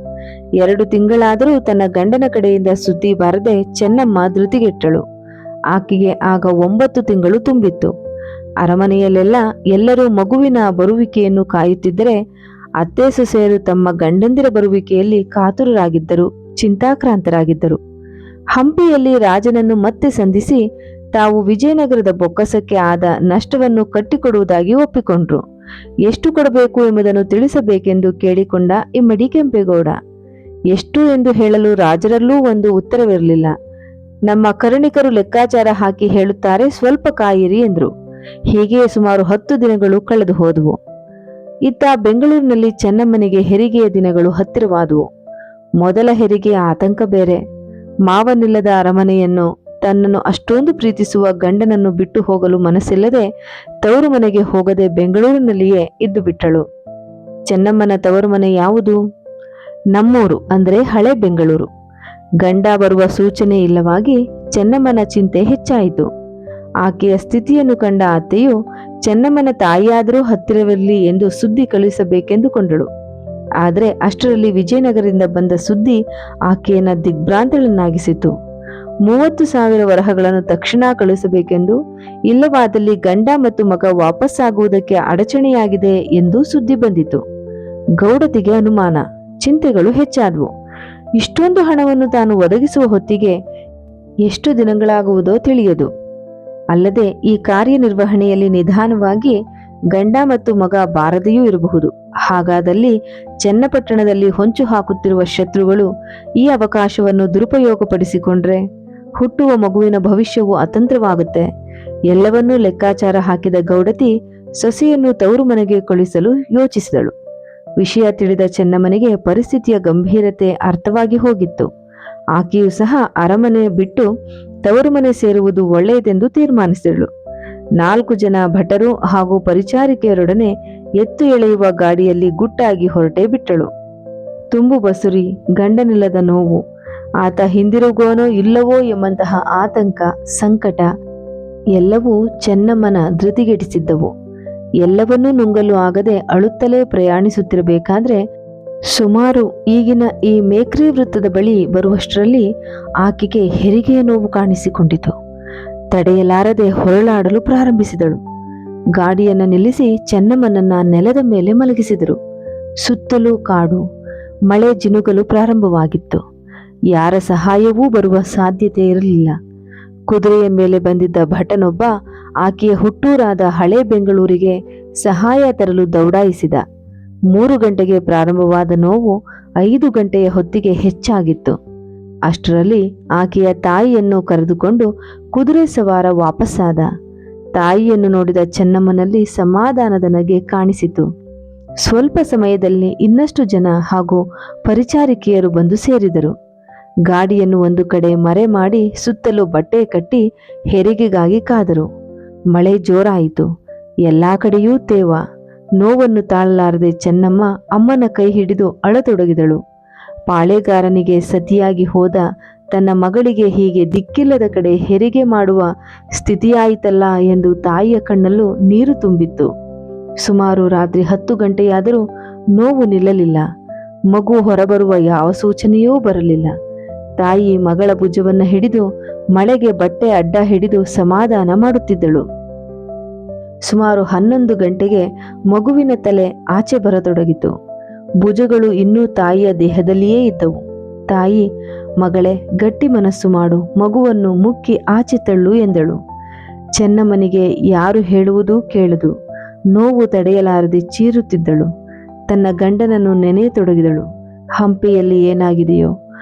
2 ತಿಂಗಳಾದರೂ ತನ್ನ ಗಂಡನ ಕಡೆಯಿಂದ ಸುದ್ದಿ ಬಾರದೆ ಚೆನ್ನಮ್ಮ ಧೃತಿಗೆಟ್ಟಳು. ಆಕೆಗೆ ಆಗ 9 ತಿಂಗಳು ತುಂಬಿತ್ತು. ಅರಮನೆಯಲ್ಲೆಲ್ಲ ಎಲ್ಲರೂ ಮಗುವಿನ ಬರುವಿಕೆಯನ್ನು ಕಾಯುತ್ತಿದ್ದರೆ ಅತ್ತೆ ಸೊಸೆಯರು ತಮ್ಮ ಗಂಡಂದಿರ ಬರುವಿಕೆಯಲ್ಲಿ ಕಾತುರರಾಗಿದ್ದರು, ಚಿಂತಾಕ್ರಾಂತರಾಗಿದ್ದರು. ಹಂಪಿಯಲ್ಲಿ ರಾಜನನ್ನು ಮತ್ತೆ ಸಂಧಿಸಿ ತಾವು ವಿಜಯನಗರದ ಬೊಕ್ಕಸಕ್ಕೆ ಆದ ನಷ್ಟವನ್ನು ಕಟ್ಟಿಕೊಡುವುದಾಗಿ ಒಪ್ಪಿಕೊಂಡ್ರು. ಎಷ್ಟು ಕೊಡಬೇಕು ಎಂಬುದನ್ನು ತಿಳಿಸಬೇಕೆಂದು ಕೇಳಿಕೊಂಡ ಇಮ್ಮಡಿ ಕೆಂಪೇಗೌಡ. ಎಷ್ಟು ಎಂದು ಹೇಳಲು ರಾಜರಲ್ಲೂ ಒಂದು ಉತ್ತರವಿರಲಿಲ್ಲ. ನಮ್ಮ ಕರುಣಿಕರು ಲೆಕ್ಕಾಚಾರ ಹಾಕಿ ಹೇಳುತ್ತಾರೆ, ಸ್ವಲ್ಪ ಕಾಯಿರಿ ಎಂದ್ರು. ಹೀಗೆಯೇ ಸುಮಾರು 10 ದಿನಗಳು ಕಳೆದು ಹೋದವು. ಇತ್ತ ಬೆಂಗಳೂರಿನಲ್ಲಿ ಚೆನ್ನಮ್ಮನಿಗೆ ಹೆರಿಗೆಯ ದಿನಗಳು ಹತ್ತಿರವಾದವು. ಮೊದಲ ಹೆರಿಗೆಯ ಆತಂಕ ಬೇರೆ. ಮಾವನಿಲ್ಲದ ಅರಮನೆಯನ್ನು, ತನ್ನನ್ನು ಅಷ್ಟೊಂದು ಪ್ರೀತಿಸುವ ಗಂಡನನ್ನು ಬಿಟ್ಟು ಹೋಗಲು ಮನಸ್ಸಿಲ್ಲದೆ ತವರು ಮನೆಗೆ ಹೋಗದೆ ಬೆಂಗಳೂರಿನಲ್ಲಿಯೇ ಇದ್ದು ಬಿಟ್ಟಳು. ಚೆನ್ನಮ್ಮನ ತವರು ಮನೆ ಯಾವುದು? ನಮ್ಮೂರು, ಅಂದರೆ ಹಳೆ ಬೆಂಗಳೂರು. ಗಂಡ ಬರುವ ಸೂಚನೆ ಇಲ್ಲವಾಗಿ ಚೆನ್ನಮ್ಮನ ಚಿಂತೆ ಹೆಚ್ಚಾಯಿತು. ಆಕೆಯ ಸ್ಥಿತಿಯನ್ನು ಕಂಡ ಅತ್ತೆಯು ಚೆನ್ನಮ್ಮನ ತಾಯಿಯಾದರೂ ಹತ್ತಿರವಿರಲಿ ಎಂದು ಸುದ್ದಿ ಕಳುಹಿಸಬೇಕೆಂದುಕೊಂಡಳು. ಆದರೆ ಅಷ್ಟರಲ್ಲಿ ವಿಜಯನಗರದಿಂದ ಬಂದ ಸುದ್ದಿ ಆಕೆಯನ್ನ ದಿಗ್ಭ್ರಾಂತಳನ್ನಾಗಿಸಿತು. 30,000 ವರಹಗಳನ್ನು ತಕ್ಷಣ ಕಳುಹಿಸಬೇಕೆಂದು, ಇಲ್ಲವಾದಲ್ಲಿ ಗಂಡ ಮತ್ತು ಮಗ ವಾಪಸ್ಸಾಗುವುದಕ್ಕೆ ಅಡಚಣೆಯಾಗಿದೆ ಎಂದು ಸುದ್ದಿ ಬಂದಿತು. ಗೌಡತಿಗೆ ಅನುಮಾನ, ಚಿಂತೆಗಳು ಹೆಚ್ಚಾದವು. ಇಷ್ಟೊಂದು ಹಣವನ್ನು ತಾನು ಒದಗಿಸುವ ಹೊತ್ತಿಗೆ ಎಷ್ಟು ದಿನಗಳಾಗುವುದೋ ತಿಳಿಯದು. ಅಲ್ಲದೆ ಈ ಕಾರ್ಯನಿರ್ವಹಣೆಯಲ್ಲಿ ನಿಧಾನವಾಗಿ ಗಂಡ ಮತ್ತು ಮಗ ಬಾರದೆಯೂ ಇರಬಹುದು. ಹಾಗಾದಲ್ಲಿ ಚನ್ನಪಟ್ಟಣದಲ್ಲಿ ಹೊಂಚು ಹಾಕುತ್ತಿರುವ ಶತ್ರುಗಳು ಈ ಅವಕಾಶವನ್ನು ದುರುಪಯೋಗಪಡಿಸಿಕೊಂಡ್ರೆ ಹುಟ್ಟುವ ಮಗುವಿನ ಭವಿಷ್ಯವು ಅತಂತ್ರವಾಗುತ್ತೆ. ಎಲ್ಲವನ್ನೂ ಲೆಕ್ಕಾಚಾರ ಹಾಕಿದ ಗೌಡತಿ ಸೊಸೆಯನ್ನು ತವರು ಮನೆಗೆ ಕಳುಹಿಸಲು ಯೋಚಿಸಿದಳು. ವಿಷಯ ತಿಳಿದ ಚೆನ್ನಮ್ಮನಿಗೆ ಪರಿಸ್ಥಿತಿಯ ಗಂಭೀರತೆ ಅರ್ಥವಾಗಿ ಹೋಗಿತ್ತು. ಆಕೆಯೂ ಸಹ ಅರಮನೆ ಬಿಟ್ಟು ತವರು ಮನೆ ಸೇರುವುದು ಒಳ್ಳೆಯದೆಂದು ತೀರ್ಮಾನಿಸಿದಳು. 4 ಜನ ಭಟರು ಹಾಗೂ ಪರಿಚಾರಿಕೆಯರೊಡನೆ ಎತ್ತು ಎಳೆಯುವ ಗಾಡಿಯಲ್ಲಿ ಗುಟ್ಟಾಗಿ ಹೊರಟೇ ಬಿಟ್ಟಳು. ತುಂಬು ಬಸುರಿ, ಗಂಡನಿಲ್ಲದ ನೋವು, ಆತ ಹಿಂದಿರುಗೋನೋ ಇಲ್ಲವೋ ಎಂಬಂತಹ ಆತಂಕ, ಸಂಕಟ ಎಲ್ಲವೂ ಚೆನ್ನಮ್ಮನ ಧೃತಿಗೆಡಿಸಿದ್ದವು. ಎಲ್ಲವನ್ನೂ ನುಂಗಲು ಆಗದೆ ಅಳುತ್ತಲೇ ಪ್ರಯಾಣಿಸುತ್ತಿರಬೇಕಾದ್ರೆ ಸುಮಾರು ಈಗಿನ ಈ ಮೇಕ್ರಿ ವೃತ್ತದ ಬಳಿ ಬರುವಷ್ಟರಲ್ಲಿ ಆಕೆಗೆ ಹೆರಿಗೆಯ ನೋವು ಕಾಣಿಸಿಕೊಂಡಿತು. ತಡೆಯಲಾರದೆ ಹೊರಳಾಡಲು ಪ್ರಾರಂಭಿಸಿದಳು. ಗಾಡಿಯನ್ನು ನಿಲ್ಲಿಸಿ ಚೆನ್ನಮ್ಮನನ್ನ ನೆಲದ ಮೇಲೆ ಮಲಗಿಸಿದರು. ಸುತ್ತಲೂ ಕಾಡು, ಮಳೆ ಜಿನುಗಲು ಪ್ರಾರಂಭವಾಗಿತ್ತು. ಯಾರ ಸಹಾಯವೂ ಬರುವ ಸಾಧ್ಯತೆ ಇರಲಿಲ್ಲ. ಕುದುರೆಯ ಮೇಲೆ ಬಂದಿದ್ದ ಭಟನೊಬ್ಬ ಆಕೆಯ ಹುಟ್ಟೂರಾದ ಹಳೆ ಬೆಂಗಳೂರಿಗೆ ಸಹಾಯ ತರಲು ದೌಡಾಯಿಸಿದ. 3 ಗಂಟೆಗೆ ಪ್ರಾರಂಭವಾದ ನೋವು 5 ಗಂಟೆಯ ಹೊತ್ತಿಗೆ ಹೆಚ್ಚಾಗಿತ್ತು. ಅಷ್ಟರಲ್ಲಿ ಆಕೆಯ ತಾಯಿಯನ್ನು ಕರೆದುಕೊಂಡು ಕುದುರೆ ಸವಾರ ವಾಪಸ್ಸಾದ. ತಾಯಿಯನ್ನು ನೋಡಿದ ಚೆನ್ನಮ್ಮನಲ್ಲಿ ಸಮಾಧಾನದ ನಗೆ ಕಾಣಿಸಿತು. ಸ್ವಲ್ಪ ಸಮಯದಲ್ಲಿ ಇನ್ನಷ್ಟು ಜನ ಹಾಗೂ ಪರಿಚಾರಿಕೆಯರು ಬಂದು ಸೇರಿದರು. ಗಾಡಿಯನ್ನು ಒಂದು ಕಡೆ ಮರೆ ಮಾಡಿ ಸುತ್ತಲೂ ಬಟ್ಟೆ ಕಟ್ಟಿ ಹೆರಿಗೆಗಾಗಿ ಕಾದರು. ಮಳೆ ಜೋರಾಯಿತು. ಎಲ್ಲಾ ಕಡೆಯೂ ತೇವ. ನೋವನ್ನು ತಾಳಲಾರದೆ ಚೆನ್ನಮ್ಮ ಅಮ್ಮನ ಕೈ ಹಿಡಿದು ಅಳತೊಡಗಿದಳು. ಪಾಳೆಗಾರನಿಗೆ ಸತಿಯಾಗಿ ಹೋದ ತನ್ನ ಮಗಳಿಗೆ ಹೀಗೆ ದಿಕ್ಕಿಲ್ಲದ ಕಡೆ ಹೆರಿಗೆ ಮಾಡುವ ಸ್ಥಿತಿಯಾಯಿತಲ್ಲ ಎಂದು ತಾಯಿಯ ಕಣ್ಣಲ್ಲೂ ನೀರು ತುಂಬಿತ್ತು. ಸುಮಾರು ರಾತ್ರಿ 10 ಗಂಟೆಯಾದರೂ ನೋವು ನಿಲ್ಲಲಿಲ್ಲ. ಮಗು ಹೊರಬರುವ ಯಾವ ಸೂಚನೆಯೂ ಬರಲಿಲ್ಲ. ತಾಯಿ ಮಗಳ ಭುಜವನ್ನು ಹಿಡಿದು ಮಳೆಗೆ ಬಟ್ಟೆ ಅಡ್ಡ ಹಿಡಿದು ಸಮಾಧಾನ ಮಾಡುತ್ತಿದ್ದಳು. ಸುಮಾರು 11 ಗಂಟೆಗೆ ಮಗುವಿನ ತಲೆ ಆಚೆ ಬರತೊಡಗಿತು. ಭುಜಗಳು ಇನ್ನೂ ತಾಯಿಯ ದೇಹದಲ್ಲಿಯೇ ಇದ್ದವು. ತಾಯಿ, ಮಗಳೇ, ಗಟ್ಟಿ ಮನಸ್ಸು ಮಾಡು, ಮಗುವನ್ನು ಮುಕ್ಕಿ ಆಚೆ ತಳ್ಳು ಎಂದಳು. ಚೆನ್ನಮ್ಮನಿಗೆ ಯಾರು ಹೇಳುವುದೂ ಕೇಳದು. ನೋವು ತಡೆಯಲಾರದೆ ಚೀರುತ್ತಿದ್ದಳು. ತನ್ನ ಗಂಡನನ್ನು ನೆನೆಯತೊಡಗಿದಳು. ಹಂಪೆಯಲ್ಲಿ ಏನಾಗಿದೆಯೋ,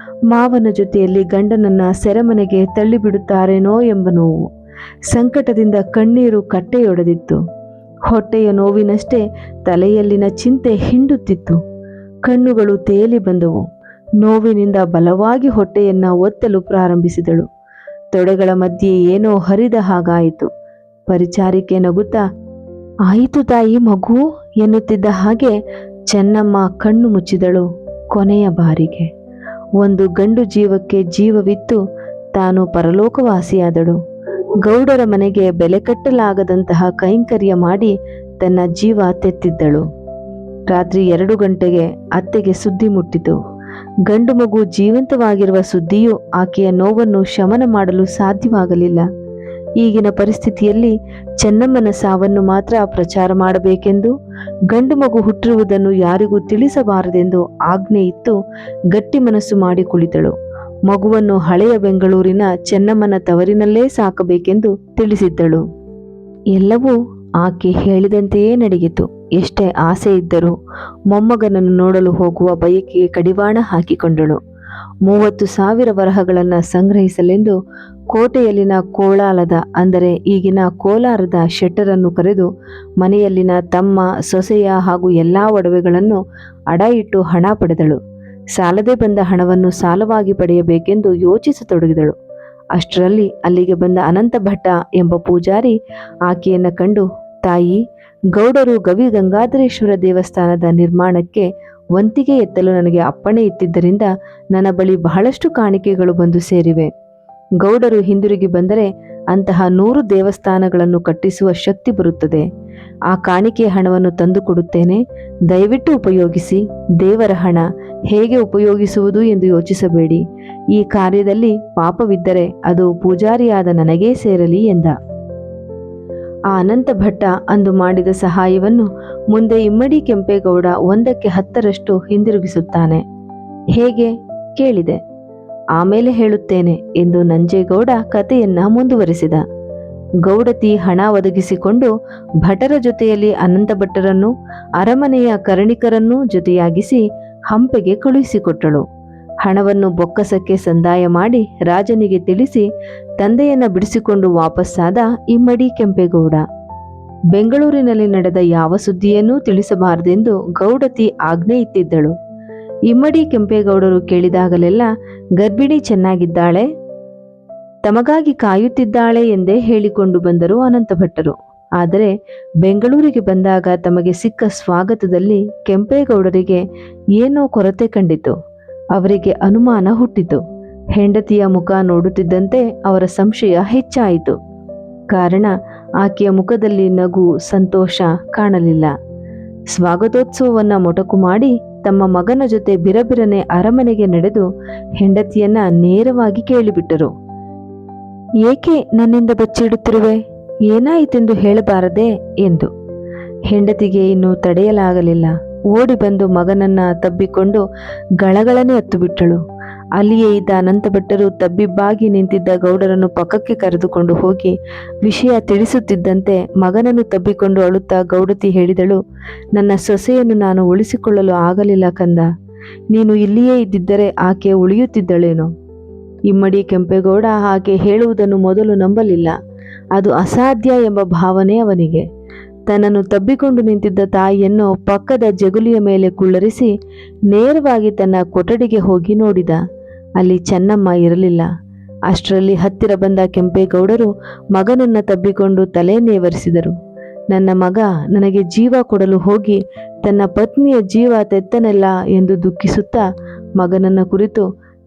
ಮಾವನ ಜೊತೆಯಲ್ಲಿ ಗಂಡನನ್ನ ಸೆರೆಮನೆಗೆ ತಳ್ಳಿಬಿಡುತ್ತಾರೇನೋ ಎಂಬ ನೋವು. ಸಂಕಟದಿಂದ ಕಣ್ಣೀರು ಕಟ್ಟೆಯೊಡೆದಿತ್ತು. ಹೊಟ್ಟೆಯ ನೋವಿನಷ್ಟೇ ತಲೆಯಲ್ಲಿನ ಚಿಂತೆ ಹಿಂಡುತ್ತಿತ್ತು. ಕಣ್ಣುಗಳು ತೇಲಿ ಬಂದವು. ನೋವಿನಿಂದ ಬಲವಾಗಿ ಹೊಟ್ಟೆಯನ್ನ ಒತ್ತಲು ಪ್ರಾರಂಭಿಸಿದಳು. ತೊಡೆಗಳ ಮಧ್ಯೆ ಏನೋ ಹರಿದ ಹಾಗಾಯಿತು. ಪರಿಚಾರಿಕೆ ನಗುತ್ತಾ, ಆಯಿತು ತಾಯಿ, ಮಗು ಎನ್ನುತ್ತಿದ್ದ ಹಾಗೆ ಚೆನ್ನಮ್ಮ ಕಣ್ಣು ಮುಚ್ಚಿದಳು. ಕೊನೆಯ ಬಾರಿಗೆ ಒಂದು ಗಂಡು ಜೀವಕ್ಕೆ ಜೀವವಿತ್ತು ತಾನು ಪರಲೋಕವಾಸಿಯಾದಳು. ಗೌಡರ ಮನೆಗೆ ಬೆಲೆ ಕಟ್ಟಲಾಗದಂತಹ ಕೈಂಕರ್ಯ ಮಾಡಿ ತನ್ನ ಜೀವ ತೆತ್ತಿದ್ದಳು. ರಾತ್ರಿ 2 ಗಂಟೆಗೆ ಅತ್ತೆಗೆ ಸುದ್ದಿ ಮುಟ್ಟಿತು. ಗಂಡು ಮಗು ಜೀವಂತವಾಗಿರುವ ಸುದ್ದಿಯು ಆಕೆಯ ನೋವನ್ನು ಶಮನ ಮಾಡಲು ಸಾಧ್ಯವಾಗಲಿಲ್ಲ. ಈಗಿನ ಪರಿಸ್ಥಿತಿಯಲ್ಲಿ ಚೆನ್ನಮ್ಮನ ಸಾವನ್ನು ಮಾತ್ರ ಪ್ರಚಾರ ಮಾಡಬೇಕೆಂದು, ಗಂಡು ಮಗು ಹುಟ್ಟಿರುವುದನ್ನು ಯಾರಿಗೂ ತಿಳಿಸಬಾರದೆಂದು ಆಜ್ಞೆ ಇತ್ತು ಗಟ್ಟಿ ಮನಸ್ಸು ಮಾಡಿ ಕುಳಿತಳು. ಮಗುವನ್ನು ಹಳೆಯ ಬೆಂಗಳೂರಿನ ಚೆನ್ನಮ್ಮನ ತವರಿನಲ್ಲೇ ಸಾಕಬೇಕೆಂದು ತಿಳಿಸಿದ್ದಳು. ಎಲ್ಲವೂ ಆಕೆ ಹೇಳಿದಂತೆಯೇ ನಡೆಯಿತು. ಎಷ್ಟೇ ಆಸೆ ಇದ್ದರೂ ಮೊಮ್ಮಗನನ್ನು ನೋಡಲು ಹೋಗುವ ಬಯಕೆಗೆ ಕಡಿವಾಣ ಹಾಕಿಕೊಂಡಳು. 30,000 ವರಹಗಳನ್ನು ಸಂಗ್ರಹಿಸಲೆಂದು ಕೋಟೆಯಲ್ಲಿನ ಕೋಳಾಲದ, ಅಂದರೆ ಈಗಿನ ಕೋಲಾರದ ಶೆಟ್ಟರನ್ನು ಕರೆದು ಮನೆಯಲ್ಲಿನ ತಮ್ಮ, ಸೊಸೆಯ ಹಾಗೂ ಎಲ್ಲಾ ಒಡವೆಗಳನ್ನು ಅಡ ಇಟ್ಟು ಹಣ ಪಡೆದಳು. ಸಾಲದೆ ಬಂದ ಹಣವನ್ನು ಸಾಲವಾಗಿ ಪಡೆಯಬೇಕೆಂದು ಯೋಚಿಸತೊಡಗಿದಳು. ಅಷ್ಟರಲ್ಲಿ ಅಲ್ಲಿಗೆ ಬಂದ ಅನಂತ ಭಟ್ಟ ಎಂಬ ಪೂಜಾರಿ ಆಕೆಯನ್ನು ಕಂಡು, ತಾಯಿ, ಗೌಡರು ಗವಿ ಗಂಗಾಧರೇಶ್ವರ ದೇವಸ್ಥಾನದ ನಿರ್ಮಾಣಕ್ಕೆ ವಂತಿಗೆ ಎತ್ತಲು ನನಗೆ ಅಪ್ಪಣೆ ಇತ್ತಿದ್ದರಿಂದ ನನ್ನ ಬಳಿ ಬಹಳಷ್ಟು ಕಾಣಿಕೆಗಳು ಬಂದು ಸೇರಿವೆ. ಗೌಡರು ಹಿಂದಿರುಗಿ ಬಂದರೆ ಅಂತಹ 100 ದೇವಸ್ಥಾನಗಳನ್ನು ಕಟ್ಟಿಸುವ ಶಕ್ತಿ ಬರುತ್ತದೆ. ಆ ಕಾಣಿಕೆ ಹಣವನ್ನು ತಂದು ಕೊಡುತ್ತೇನೆ, ದಯವಿಟ್ಟು ಉಪಯೋಗಿಸಿ. ದೇವರ ಹಣ ಹೇಗೆ ಉಪಯೋಗಿಸುವುದು ಎಂದು ಯೋಚಿಸಬೇಡಿ. ಈ ಕಾರ್ಯದಲ್ಲಿ ಪಾಪವಿದ್ದರೆ ಅದು ಪೂಜಾರಿಯಾದ ನನಗೇ ಸೇರಲಿ ಎಂದ. ಆ ಅನಂತ ಭಟ್ಟ ಅಂದು ಮಾಡಿದ ಸಹಾಯವನ್ನು ಮುಂದೆ ಇಮ್ಮಡಿ ಕೆಂಪೇಗೌಡ 1ಕ್ಕೆ 10ರಷ್ಟು ಹಿಂದಿರುಗಿಸುತ್ತಾನೆ. ಹೇಗೆ ಕೇಳಿದೆ. ಆಮೇಲೆ ಹೇಳುತ್ತೇನೆ ಎಂದು ನಂಜೇಗೌಡ ಕಥೆಯನ್ನ ಮುಂದುವರೆಸಿದ. ಗೌಡತಿ ಹಣ ಒದಗಿಸಿಕೊಂಡು ಭಟರ ಜೊತೆಯಲ್ಲಿ ಅನಂತ ಭಟ್ಟರನ್ನು, ಅರಮನೆಯ ಕರಣಿಕರನ್ನೂ ಜೊತೆಯಾಗಿಸಿ ಹಂಪೆಗೆ ಕಳುಹಿಸಿಕೊಟ್ಟಳು. ಹಣವನ್ನು ಬೊಕ್ಕಸಕ್ಕೆ ಸಂದಾಯ ಮಾಡಿ ರಾಜನಿಗೆ ತಿಳಿಸಿ ತಂದೆಯನ್ನ ಬಿಡಿಸಿಕೊಂಡು ವಾಪಸ್ಸಾದ ಇಮ್ಮಡಿ ಕೆಂಪೇಗೌಡ. ಬೆಂಗಳೂರಿನಲ್ಲಿ ನಡೆದ ಯಾವ ಸುದ್ದಿಯನ್ನೂ ತಿಳಿಸಬಾರದೆಂದು ಗೌಡತಿ ಆಜ್ಞೆ ಇತ್ತಿದ್ದಳು. ಇಮ್ಮಡಿ ಕೆಂಪೇಗೌಡರು ಕೇಳಿದಾಗಲೆಲ್ಲ ಗರ್ಭಿಣಿ ಚೆನ್ನಾಗಿದ್ದಾಳೆ, ತಮಗಾಗಿ ಕಾಯುತ್ತಿದ್ದಾಳೆ ಎಂದೇ ಹೇಳಿಕೊಂಡು ಬಂದರು ಅನಂತ ಭಟ್ಟರು. ಆದರೆ ಬೆಂಗಳೂರಿಗೆ ಬಂದಾಗ ತಮಗೆ ಸಿಕ್ಕ ಸ್ವಾಗತದಲ್ಲಿ ಕೆಂಪೇಗೌಡರಿಗೆ ಏನೋ ಕೊರತೆ ಕಂಡಿತು. ಅವರಿಗೆ ಅನುಮಾನ ಹುಟ್ಟಿತು. ಹೆಂಡತಿಯ ಮುಖ ನೋಡುತ್ತಿದ್ದಂತೆ ಅವರ ಸಂಶಯ ಹೆಚ್ಚಾಯಿತು. ಕಾರಣ ಆಕೆಯ ಮುಖದಲ್ಲಿ ನಗು, ಸಂತೋಷ ಕಾಣಲಿಲ್ಲ. ಸ್ವಾಗತೋತ್ಸವವನ್ನು ಮೊಟಕು ಮಾಡಿ ತಮ್ಮ ಮಗನ ಜೊತೆ ಬಿರಬಿರನೆ ಅರಮನೆಗೆ ನಡೆದು ಹೆಂಡತಿಯನ್ನ ನೇರವಾಗಿ ಕೇಳಿಬಿಟ್ಟರು. ಏಕೆ ನನ್ನಿಂದ ಬಚ್ಚಿಡುತ್ತಿರುವೆ? ಏನಾಯಿತೆಂದು ಹೇಳಬಾರದೆ ಎಂದು. ಹೆಂಡತಿಗೆ ಇನ್ನು ತಡೆಯಲಾಗಲಿಲ್ಲ. ಓಡಿ ಬಂದು ಮಗನನ್ನ ತಬ್ಬಿಕೊಂಡು ಗಳಗಳನೆ ಹತ್ತು ಬಿಟ್ಟಳು. ಅಲ್ಲಿಯೇ ಇದ್ದ ಅನಂತಭಟ್ಟರು ತಬ್ಬಿಬ್ಬಾಗಿ ನಿಂತಿದ್ದ ಗೌಡರನ್ನು ಪಕ್ಕಕ್ಕೆ ಕರೆದುಕೊಂಡು ಹೋಗಿ ವಿಷಯ ತಿಳಿಸುತ್ತಿದ್ದಂತೆ ಮಗನನ್ನು ತಬ್ಬಿಕೊಂಡು ಅಳುತ್ತಾ ಗೌಡತಿ ಹೇಳಿದಳು, ನನ್ನ ಸೊಸೆಯನ್ನು ನಾನು ಉಳಿಸಿಕೊಳ್ಳಲು ಆಗಲಿಲ್ಲ ಕಂದ. ನೀನು ಇಲ್ಲಿಯೇ ಇದ್ದಿದ್ದರೆ ಆಕೆ ಉಳಿಯುತ್ತಿದ್ದಳೇನೋ. ಇಮ್ಮಡಿ ಕೆಂಪೇಗೌಡ ಆಕೆ ಹೇಳುವುದನ್ನು ಮೊದಲು ನಂಬಲಿಲ್ಲ. ಅದು ಅಸಾಧ್ಯ ಎಂಬ ಭಾವನೆ ಅವನಿಗೆ. ತನ್ನನ್ನು ತಬ್ಬಿಕೊಂಡು ನಿಂತಿದ್ದ ತಾಯಿಯನ್ನು ಪಕ್ಕದ ಜಗುಲಿಯ ಮೇಲೆ ಕುಳ್ಳರಿಸಿ ನೇರವಾಗಿ ತನ್ನ ಕೊಠಡಿಗೆ ಹೋಗಿ ನೋಡಿದ. ಅಲ್ಲಿ ಚೆನ್ನಮ್ಮ ಇರಲಿಲ್ಲ. ಅಷ್ಟರಲ್ಲಿ ಹತ್ತಿರ ಬಂದ ಕೆಂಪೇಗೌಡರು ಮಗನನ್ನ ತಬ್ಬಿಕೊಂಡು ತಲೆ ನೇವರಿಸಿದರು. ನನ್ನ ಮಗ ನನಗೆ ಜೀವ ಕೊಡಲು ಹೋಗಿ ತನ್ನ ಪತ್ನಿಯ ಜೀವ ತೆತ್ತನಲ್ಲ ಎಂದು ದುಃಖಿಸುತ್ತಾ ಮಗನನ್ನ ಕುರಿತು,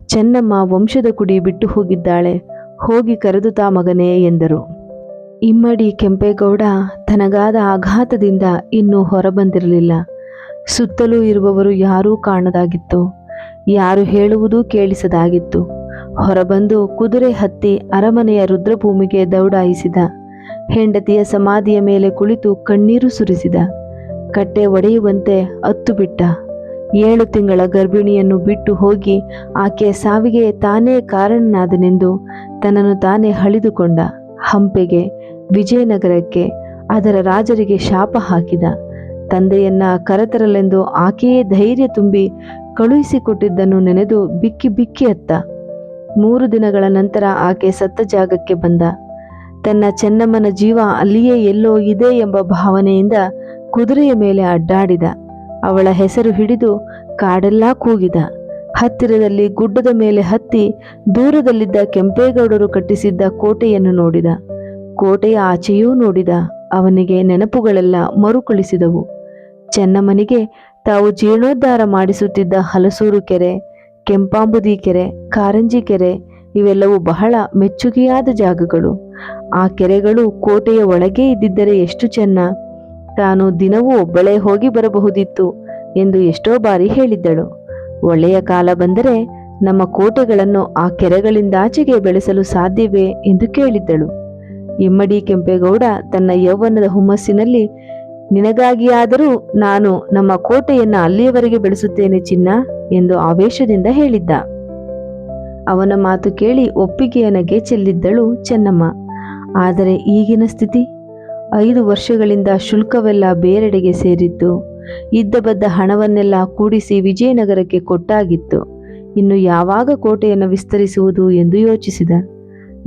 ಚೆನ್ನಮ್ಮ ವಂಶದ ಕುಡಿ ಬಿಟ್ಟು ಹೋಗಿದ್ದಾಳೆ, ಹೋಗಿ ಕರೆದು ತಾ ಮಗನೇ ಎಂದರು. ಇಮ್ಮಡಿ ಕೆಂಪೇಗೌಡ ತನಗಾದ ಆಘಾತದಿಂದ ಇನ್ನೂ ಹೊರಬಂದಿರಲಿಲ್ಲ. ಸುತ್ತಲೂ ಇರುವವರು ಯಾರೂ ಕಾಣದಾಗಿತ್ತು. ಯಾರು ಹೇಳುವುದೂ ಕೇಳಿಸದಾಗಿತ್ತು. ಹೊರಬಂದು ಕುದುರೆ ಹತ್ತಿ ಅರಮನೆಯ ರುದ್ರಭೂಮಿಗೆ ದೌಡಾಯಿಸಿದ. ಹೆಂಡತಿಯ ಸಮಾಧಿಯ ಮೇಲೆ ಕುಳಿತು ಕಣ್ಣೀರು ಸುರಿಸಿದ. ಕಟ್ಟೆ ಒಡೆಯುವಂತೆ ಅತ್ತು ಬಿಟ್ಟ. 7 ತಿಂಗಳ ಗರ್ಭಿಣಿಯನ್ನು ಬಿಟ್ಟು ಹೋಗಿ ಆಕೆಯ ಸಾವಿಗೆ ತಾನೇ ಕಾರಣನಾದನೆಂದು ತನ್ನನ್ನು ತಾನೇ ಹಳಿದುಕೊಂಡ. ಹಂಪೆಗೆ, ವಿಜಯನಗರಕ್ಕೆ, ಅದರ ರಾಜರಿಗೆ ಶಾಪ ಹಾಕಿದ. ತಂದೆಯನ್ನ ಕರೆತರಲೆಂದು ಆಕೆಯೇ ಧೈರ್ಯ ತುಂಬಿ ಕಳುಹಿಸಿಕೊಟ್ಟಿದ್ದನ್ನು ನೆನೆದು ಬಿಕ್ಕಿ ಬಿಕ್ಕಿ ಅತ್ತ. 3 ದಿನಗಳ ನಂತರ ಆಕೆ ಸತ್ತ ಜಾಗಕ್ಕೆ ಬಂದ. ತನ್ನ ಚೆನ್ನಮ್ಮನ ಜೀವ ಅಲ್ಲಿಯೇ ಎಲ್ಲೋ ಇದೆ ಎಂಬ ಭಾವನೆಯಿಂದ ಕುದುರೆಯ ಮೇಲೆ ಅಡ್ಡಾಡಿದ. ಅವಳ ಹೆಸರು ಹಿಡಿದು ಕಾಡೆಲ್ಲ ಕೂಗಿದ. ಹತ್ತಿರದಲ್ಲಿ ಗುಡ್ಡದ ಮೇಲೆ ಹತ್ತಿ ದೂರದಲ್ಲಿದ್ದ ಕೆಂಪೇಗೌಡರು ಕಟ್ಟಿಸಿದ್ದ ಕೋಟೆಯನ್ನು ನೋಡಿದ. ಕೋಟೆಯ ಆಚೆಯೂ ನೋಡಿದ. ಅವನಿಗೆ ನೆನಪುಗಳೆಲ್ಲ ಮರುಕಳಿಸಿದವು. ಚೆನ್ನಮ್ಮನಿಗೆ ತಾವು ಜೀರ್ಣೋದ್ಧಾರ ಮಾಡಿಸುತ್ತಿದ್ದ ಹಲಸೂರು ಕೆರೆ, ಕೆಂಪಾಂಬುದಿ ಕೆರೆ, ಕಾರಂಜಿ ಕೆರೆ ಇವೆಲ್ಲವೂ ಬಹಳ ಮೆಚ್ಚುಗೆಯಾದ ಜಾಗಗಳು. ಆ ಕೆರೆಗಳು ಕೋಟೆಯ ಒಳಗೆ ಇದ್ದಿದ್ದರೆ ಎಷ್ಟು ಚೆನ್ನ. ತಾನು ದಿನವೂ ಒಬ್ಬಳೇ ಹೋಗಿ ಬರಬಹುದಿತ್ತು ಎಂದು ಎಷ್ಟೋ ಬಾರಿ ಹೇಳಿದ್ದಳು. ಒಳ್ಳೆಯ ಕಾಲ ಬಂದರೆ ನಮ್ಮ ಕೋಟೆಗಳನ್ನು ಆ ಕೆರೆಗಳಿಂದಾಚೆಗೆ ಬೆಳೆಸಲು ಸಾಧ್ಯವೇ ಎಂದು ಕೇಳಿದ್ದಳು. ಇಮ್ಮಡಿ ಕೆಂಪೇಗೌಡ ತನ್ನ ಯೌವನದ ಹುಮ್ಮಸ್ಸಿನಲ್ಲಿ, ನಿನಗಾಗಿಯಾದರೂ ನಾನು ನಮ್ಮ ಕೋಟೆಯನ್ನು ಅಲ್ಲಿಯವರೆಗೆ ಬೆಳೆಸುತ್ತೇನೆ ಚಿನ್ನ ಎಂದು ಆವೇಶದಿಂದ ಹೇಳಿದ್ದ. ಅವನ ಮಾತು ಕೇಳಿ ಒಪ್ಪಿಗೆಯ ನಗೆ ಚೆಲ್ಲಿದ್ದಳು ಚೆನ್ನಮ್ಮ. ಆದರೆ ಈಗಿನ ಸ್ಥಿತಿ? 5 ವರ್ಷಗಳಿಂದ ಶುಲ್ಕವೆಲ್ಲ ಬೇರೆಡೆಗೆ ಸೇರಿತ್ತು. ಇದ್ದ ಬದ್ದ ಹಣವನ್ನೆಲ್ಲ ಕೂಡಿಸಿ ವಿಜಯನಗರಕ್ಕೆ ಕೊಟ್ಟಾಗಿತ್ತು. ಇನ್ನು ಯಾವಾಗ ಕೋಟೆಯನ್ನು ವಿಸ್ತರಿಸುವುದು ಎಂದು ಯೋಚಿಸಿದ.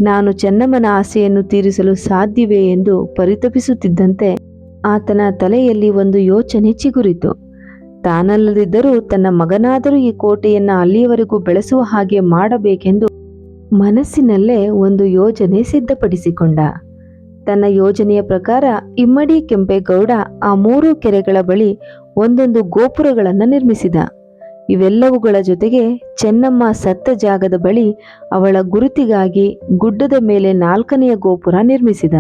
ನಾನು ಚೆನ್ನಮ್ಮನ ಆಸೆಯನ್ನು ತೀರಿಸಲು ಸಾಧ್ಯವೇ ಎಂದು ಪರಿತಪಿಸುತ್ತಿದ್ದಂತೆ ಆತನ ತಲೆಯಲ್ಲಿ ಒಂದು ಯೋಚನೆ ಚಿಗುರಿತು. ತಾನಲ್ಲದಿದ್ದರೂ ತನ್ನ ಮಗನಾದರೂ ಈ ಕೋಟೆಯನ್ನು ಅಲ್ಲಿಯವರೆಗೂ ಬೆಳೆಸುವ ಹಾಗೆ ಮಾಡಬೇಕೆಂದು ಮನಸ್ಸಿನಲ್ಲೇ ಒಂದು ಯೋಜನೆ ಸಿದ್ಧಪಡಿಸಿಕೊಂಡ. ತನ್ನ ಯೋಜನೆಯ ಪ್ರಕಾರ ಇಮ್ಮಡಿ ಕೆಂಪೇಗೌಡ ಆ 3 ಕೆರೆಗಳ ಬಳಿ ಒಂದೊಂದು ಗೋಪುರಗಳನ್ನು ನಿರ್ಮಿಸಿದ. ಇವೆಲ್ಲವುಗಳ ಜೊತೆಗೆ ಚೆನ್ನಮ್ಮ ಸತ್ತ ಜಾಗದ ಬಳಿ ಅವಳ ಗುರುತಿಗಾಗಿ ಗುಡ್ಡದ ಮೇಲೆ 4ನೆಯ ಗೋಪುರ ನಿರ್ಮಿಸಿದ.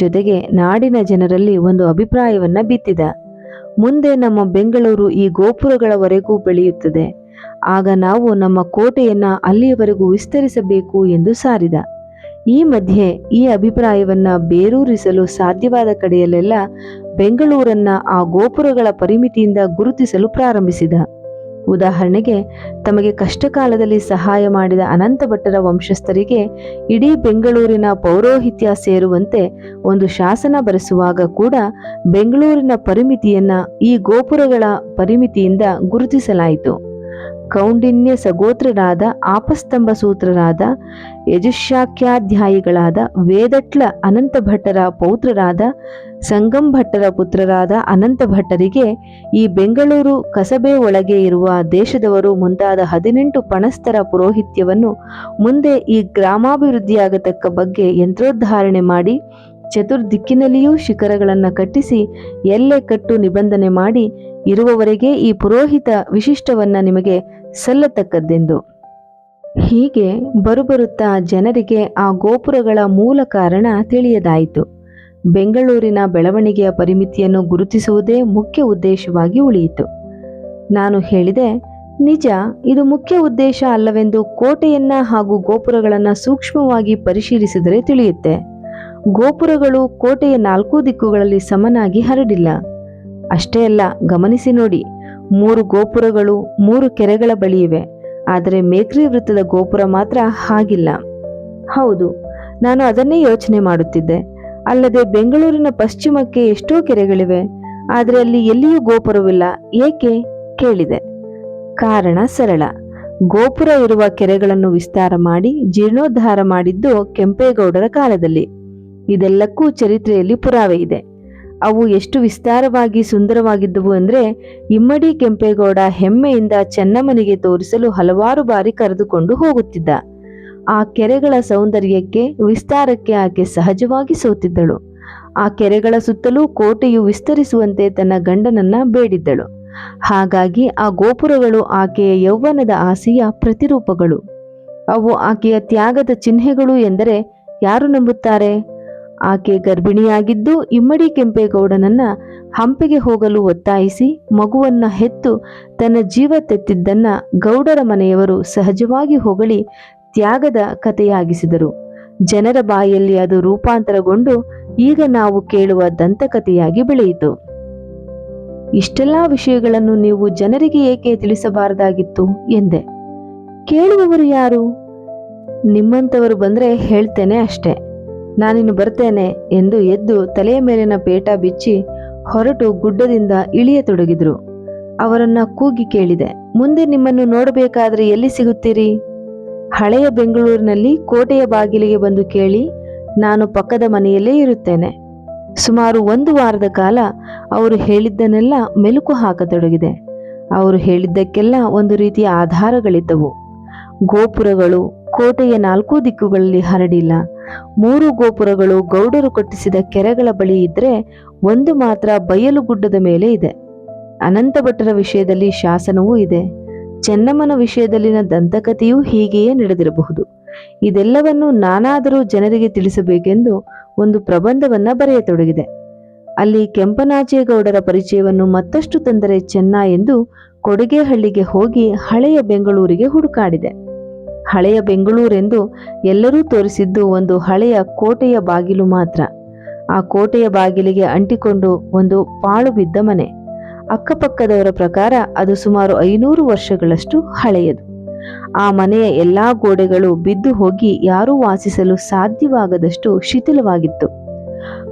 ಜೊತೆಗೆ ನಾಡಿನ ಜನರಲ್ಲಿ ಒಂದು ಅಭಿಪ್ರಾಯವನ್ನ ಬಿತ್ತಿದ. ಮುಂದೆ ನಮ್ಮ ಬೆಂಗಳೂರು ಈ ಗೋಪುರಗಳವರೆಗೂ ಬೆಳೆಯುತ್ತದೆ. ಆಗ ನಾವು ನಮ್ಮ ಕೋಟೆಯನ್ನ ಅಲ್ಲಿಯವರೆಗೂ ವಿಸ್ತರಿಸಬೇಕು ಎಂದು ಸಾರಿದ. ಈ ಮಧ್ಯೆ ಈ ಅಭಿಪ್ರಾಯವನ್ನ ಬೇರೂರಿಸಲು ಸಾಧ್ಯವಾದ ಕಡೆಯಲ್ಲೆಲ್ಲ ಬೆಂಗಳೂರನ್ನ ಆ ಗೋಪುರಗಳ ಪರಿಮಿತಿಯಿಂದ ಗುರುತಿಸಲು ಪ್ರಾರಂಭಿಸಿದ. ಉದಾಹರಣೆಗೆ, ತಮಗೆ ಕಷ್ಟಕಾಲದಲ್ಲಿ ಸಹಾಯ ಮಾಡಿದ ಅನಂತಭಟ್ಟರ ವಂಶಸ್ಥರಿಗೆ ಇಡೀ ಬೆಂಗಳೂರಿನ ಪೌರೋಹಿತ್ಯ ಸೇರುವಂತೆ ಒಂದು ಶಾಸನ ಬರೆಸುವಾಗ ಕೂಡ ಬೆಂಗಳೂರಿನ ಪರಿಮಿತಿಯನ್ನ ಈ ಗೋಪುರಗಳ ಪರಿಮಿತಿಯಿಂದ ಗುರುತಿಸಲಾಯಿತು. ಕೌಂಡಿನ್ಯ ಸಗೋತ್ರರಾದ ಆಪಸ್ತಂಭ ಸೂತ್ರರಾದ ಯಜುಶಾಖ್ಯಾಧ್ಯಾಯಿಗಳಾದ ವೇದಟ್ಲ ಅನಂತಭಟ್ಟರ ಪೌತ್ರರಾದ ಸಂಗಂಭಟ್ಟರ ಪುತ್ರರಾದ ಅನಂತಭಟ್ಟರಿಗೆ ಈ ಬೆಂಗಳೂರು ಕಸಬೆ ಒಳಗೆ ಇರುವ ದೇಶದವರು ಮುಂತಾದ 18 ಪಣಸ್ಥರ ಪುರೋಹಿತ್ಯವನ್ನು ಮುಂದೆ ಈ ಗ್ರಾಮಾಭಿವೃದ್ಧಿಯಾಗತಕ್ಕ ಬಗ್ಗೆ ಯಂತ್ರೋದ್ಧಾರಣೆ ಮಾಡಿ ಚತುರ್ದಿಕ್ಕಿನಲ್ಲಿಯೂ ಶಿಖರಗಳನ್ನು ಕಟ್ಟಿಸಿ ಎಲ್ಲೆ ಕಟ್ಟು ನಿಬಂಧನೆ ಮಾಡಿ ಇರುವವರೆಗೆ ಈ ಪುರೋಹಿತ ವಿಶಿಷ್ಟವನ್ನ ನಿಮಗೆ ಸಲ್ಲತಕ್ಕದ್ದೆಂದು. ಹೀಗೆ ಬರುಬರುತ್ತಾ ಜನರಿಗೆ ಆ ಗೋಪುರಗಳ ಮೂಲ ಕಾರಣ ತಿಳಿಯದಾಯಿತು. ಬೆಂಗಳೂರಿನ ಬೆಳವಣಿಗೆಯ ಪರಿಮಿತಿಯನ್ನು ಗುರುತಿಸುವುದೇ ಮುಖ್ಯ ಉದ್ದೇಶವಾಗಿ ಉಳಿಯಿತು. ನಾನು ಹೇಳಿದೆ, ನಿಜ, ಇದು ಮುಖ್ಯ ಉದ್ದೇಶ ಅಲ್ಲವೆಂದು ಕೋಟೆಯನ್ನ ಹಾಗೂ ಗೋಪುರಗಳನ್ನು ಸೂಕ್ಷ್ಮವಾಗಿ ಪರಿಶೀಲಿಸಿದರೆ ತಿಳಿಯುತ್ತೆ. ಗೋಪುರಗಳು ಕೋಟೆಯ 4 ದಿಕ್ಕುಗಳಲ್ಲಿ ಸಮನಾಗಿ ಹರಡಿಲ್ಲ. ಅಷ್ಟೇ ಅಲ್ಲ, ಗಮನಿಸಿ ನೋಡಿ, 3 ಗೋಪುರಗಳು 3 ಕೆರೆಗಳ ಬಳಿ ಇವೆ. ಆದರೆ ಮೇಕ್ರಿ ವೃತ್ತದ ಗೋಪುರ ಮಾತ್ರ ಹಾಗಿಲ್ಲ. ಹೌದು, ನಾನು ಅದನ್ನೇ ಯೋಚನೆ ಮಾಡುತ್ತಿದ್ದೆ. ಅಲ್ಲದೆ ಬೆಂಗಳೂರಿನ ಪಶ್ಚಿಮಕ್ಕೆ ಎಷ್ಟೋ ಕೆರೆಗಳಿವೆ, ಆದರೆ ಅಲ್ಲಿ ಎಲ್ಲಿಯೂ ಗೋಪುರವಿಲ್ಲ. ಏಕೆ ಕೇಳಿದೆ. ಕಾರಣ ಸರಳ. ಗೋಪುರ ಇರುವ ಕೆರೆಗಳನ್ನು ವಿಸ್ತಾರ ಮಾಡಿ ಜೀರ್ಣೋದ್ಧಾರ ಮಾಡಿದ್ದು ಕೆಂಪೇಗೌಡರ ಕಾಲದಲ್ಲಿ. ಇದೆಲ್ಲಕ್ಕೂ ಚರಿತ್ರೆಯಲ್ಲಿ ಪುರಾವೆ ಇದೆ. ಅವು ಎಷ್ಟು ವಿಸ್ತಾರವಾಗಿ ಸುಂದರವಾಗಿದ್ದವು ಅಂದರೆ, ಇಮ್ಮಡಿ ಕೆಂಪೇಗೌಡ ಹೆಮ್ಮೆಯಿಂದ ಚೆನ್ನಮ್ಮನಿಗೆ ತೋರಿಸಲು ಹಲವಾರು ಬಾರಿ ಕರೆದುಕೊಂಡು ಹೋಗುತ್ತಿದ್ದ. ಆ ಕೆರೆಗಳ ಸೌಂದರ್ಯಕ್ಕೆ, ವಿಸ್ತಾರಕ್ಕೆ ಆಕೆ ಸಹಜವಾಗಿ ಸೋತಿದ್ದಳು. ಆ ಕೆರೆಗಳ ಸುತ್ತಲೂ ಕೋಟೆಯು ವಿಸ್ತರಿಸುವಂತೆ ತನ್ನ ಗಂಡನನ್ನ ಬೇಡಿದ್ದಳು. ಹಾಗಾಗಿ ಆ ಗೋಪುರಗಳು ಆಕೆಯ ಯೌವನದ ಆಸೆಯ ಪ್ರತಿರೂಪಗಳು. ಅವು ಆಕೆಯ ತ್ಯಾಗದ ಚಿಹ್ನೆಗಳು ಎಂದರೆ ಯಾರು ನಂಬುತ್ತಾರೆ? ಆಕೆ ಗರ್ಭಿಣಿಯಾಗಿದ್ದು ಇಮ್ಮಡಿ ಕೆಂಪೇಗೌಡನನ್ನ ಹಂಪೆಗೆ ಹೋಗಲು ಒತ್ತಾಯಿಸಿ ಮಗುವನ್ನ ಹೆತ್ತು ತನ್ನ ಜೀವ ತೆತ್ತಿದ್ದನ್ನ ಗೌಡರ ಮನೆಯವರು ಸಹಜವಾಗಿ ಹೊಗಳಿ ತ್ಯಾಗದ ಕಥೆಯಾಗಿಸಿದರು. ಜನರ ಬಾಯಲ್ಲಿ ಅದು ರೂಪಾಂತರಗೊಂಡು ಈಗ ನಾವು ಕೇಳುವ ದಂತಕಥೆಯಾಗಿ ಬೆಳೆಯಿತು. ಇಷ್ಟೆಲ್ಲ ವಿಷಯಗಳನ್ನು ನೀವು ಜನರಿಗೆ ಏಕೆ ತಿಳಿಸಬಾರದಾಗಿತ್ತು ಎಂದೆ. ಕೇಳುವವರು ಯಾರು? ನಿಮ್ಮಂಥವರು ಬಂದ್ರೆ ಹೇಳ್ತೇನೆ ಅಷ್ಟೆ. ನಾನಿನ್ನು ಬರ್ತೇನೆ ಎಂದು ಎದ್ದು ತಲೆಯ ಮೇಲಿನ ಪೇಟ ಬಿಚ್ಚಿ ಹೊರಟು ಗುಡ್ಡದಿಂದ ಇಳಿಯತೊಡಗಿದ್ರು. ಅವರನ್ನ ಕೂಗಿ ಕೇಳಿದೆ, ಮುಂದೆ ನಿಮ್ಮನ್ನು ನೋಡಬೇಕಾದ್ರೆ ಎಲ್ಲಿ ಸಿಗುತ್ತೀರಿ? ಹಳೆಯ ಬೆಂಗಳೂರಿನಲ್ಲಿ ಕೋಟೆಯ ಬಾಗಿಲಿಗೆ ಬಂದು ಕೇಳಿ, ನಾನು ಪಕ್ಕದ ಮನೆಯಲ್ಲೇ ಇರುತ್ತೇನೆ. ಸುಮಾರು 1 ವಾರದ ಕಾಲ ಅವರು ಹೇಳಿದ್ದನ್ನೆಲ್ಲ ಮೆಲುಕು ಹಾಕತೊಡಗಿದೆ. ಅವರು ಹೇಳಿದ್ದಕ್ಕೆಲ್ಲ ಒಂದು ರೀತಿಯ ಆಧಾರಗಳಿದ್ದವು. ಗೋಪುರಗಳು ಕೋಟೆಯ 4 ದಿಕ್ಕುಗಳಲ್ಲಿ ಹರಡಿಲ್ಲ. 3 ಗೋಪುರಗಳು ಗೌಡರು ಕಟ್ಟಿಸಿದ ಕೆರೆಗಳ ಬಳಿ ಇದ್ರೆ, 1 ಮಾತ್ರ ಬಯಲು ಗುಡ್ಡದ ಮೇಲೆ ಇದೆ. ಅನಂತ ಭಟ್ಟರ ವಿಷಯದಲ್ಲಿ ಶಾಸನವೂ ಇದೆ. ಚೆನ್ನಮ್ಮನ ವಿಷಯದಲ್ಲಿನ ದಂತಕಥೆಯೂ ಹೀಗೆಯೇ ನಡೆದಿರಬಹುದು. ಇದೆಲ್ಲವನ್ನು ನಾನಾದರೂ ಜನರಿಗೆ ತಿಳಿಸಬೇಕೆಂದು ಒಂದು ಪ್ರಬಂಧವನ್ನ ಬರೆಯತೊಡಗಿದೆ. ಅಲ್ಲಿ ಕೆಂಪನಾಚೇಗೌಡರ ಪರಿಚಯವನ್ನು ಮತ್ತಷ್ಟು ತಂದರೆ ಚೆನ್ನ ಎಂದು ಕೊಡಿಗೆಹಳ್ಳಿಗೆ ಹೋಗಿ ಹಳೆಯ ಬೆಂಗಳೂರಿಗೆ ಹುಡುಕಾಡಿದೆ. ಹಳೆಯ ಬೆಂಗಳೂರೆಂದು ಎಲ್ಲರೂ ತೋರಿಸಿದ್ದು ಒಂದು ಹಳೆಯ ಕೋಟೆಯ ಬಾಗಿಲು ಮಾತ್ರ. ಆ ಕೋಟೆಯ ಬಾಗಿಲಿಗೆ ಅಂಟಿಕೊಂಡು ಒಂದು ಪಾಳು ಬಿದ್ದ ಮನೆ. ಅಕ್ಕಪಕ್ಕದವರ ಪ್ರಕಾರ ಅದು ಸುಮಾರು 500 ವರ್ಷಗಳಷ್ಟು ಹಳೆಯದು. ಆ ಮನೆಯ ಎಲ್ಲಾ ಗೋಡೆಗಳು ಬಿದ್ದು ಹೋಗಿ ಯಾರೂ ವಾಸಿಸಲು ಸಾಧ್ಯವಾಗದಷ್ಟು ಶಿಥಿಲವಾಗಿತ್ತು.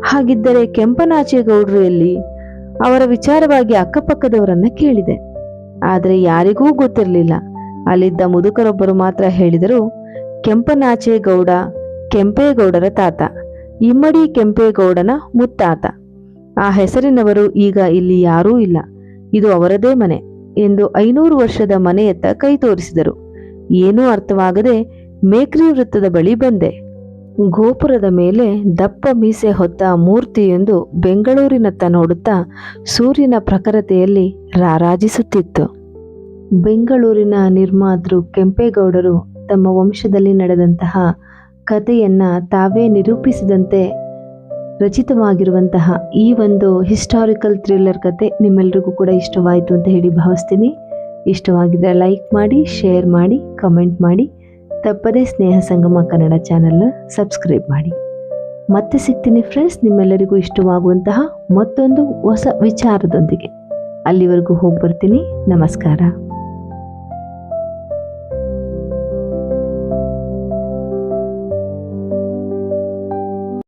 ಹಾಗಿದ್ದರೆ ಕೆಂಪನಾಚೇಗೌಡರು ಎಲ್ಲಿ? ಅವರ ವಿಚಾರವಾಗಿ ಅಕ್ಕಪಕ್ಕದವರನ್ನ ಕೇಳಿದೆ. ಆದರೆ ಯಾರಿಗೂ ಗೊತ್ತಿರಲಿಲ್ಲ. ಅಲ್ಲಿದ್ದ ಮುದುಕರೊಬ್ಬರು ಮಾತ್ರ ಹೇಳಿದರು, ಕೆಂಪನಾಚೇಗೌಡ ಕೆಂಪೇಗೌಡರ ತಾತ, ಇಮ್ಮಡಿ ಕೆಂಪೇಗೌಡನ ಮುತ್ತಾತ. ಆ ಹೆಸರಿನವರು ಈಗ ಇಲ್ಲಿ ಯಾರೂ ಇಲ್ಲ. ಇದು ಅವರದೇ ಮನೆ ಎಂದು 500 ವರ್ಷದ ಮನೆಯತ್ತ ಕೈ ತೋರಿಸಿದರು. ಏನೂ ಅರ್ಥವಾಗದೆ ಮೇಕ್ರಿ ವೃತ್ತದ ಬಳಿ ಬಂದೆ. ಗೋಪುರದ ಮೇಲೆ ದಪ್ಪ ಮೀಸೆ ಹೊತ್ತ ಮೂರ್ತಿಯೊಂದು ಬೆಂಗಳೂರಿನತ್ತ ನೋಡುತ್ತಾ ಸೂರ್ಯನ ಪ್ರಖರತೆಯಲ್ಲಿ ರಾರಾಜಿಸುತ್ತಿತ್ತು. ಬೆಂಗಳೂರಿನ ನಿರ್ಮಾತೃ ಕೆಂಪೇಗೌಡರು ತಮ್ಮ ವಂಶದಲ್ಲಿ ನಡೆದಂತಹ ಕಥೆಯನ್ನ ತಾವೇ ನಿರೂಪಿಸಿದಂತೆ ರಚಿತವಾಗಿರುವಂತಹ ಈ ಒಂದು ಹಿಸ್ಟಾರಿಕಲ್ ಥ್ರಿಲ್ಲರ್ ಕತೆ ನಿಮ್ಮೆಲ್ಲರಿಗೂ ಕೂಡ ಇಷ್ಟವಾಯಿತು ಅಂತ ಹೇಳಿ ಭಾವಿಸ್ತೀನಿ. ಇಷ್ಟವಾಗಿದ್ದರೆ ಲೈಕ್ ಮಾಡಿ, ಶೇರ್ ಮಾಡಿ, ಕಮೆಂಟ್ ಮಾಡಿ. ತಪ್ಪದೇ ಸ್ನೇಹ ಸಂಗಮ ಕನ್ನಡ ಚಾನಲ್ನ ಸಬ್ಸ್ಕ್ರೈಬ್ ಮಾಡಿ. ಮತ್ತೆ ಸಿಗ್ತೀನಿ ಫ್ರೆಂಡ್ಸ್, ನಿಮ್ಮೆಲ್ಲರಿಗೂ ಇಷ್ಟವಾಗುವಂತಹ ಮತ್ತೊಂದು ಹೊಸ ವಿಚಾರದೊಂದಿಗೆ. ಅಲ್ಲಿವರೆಗೂ ಹೋಗಿ ಬರ್ತೀನಿ. ನಮಸ್ಕಾರ.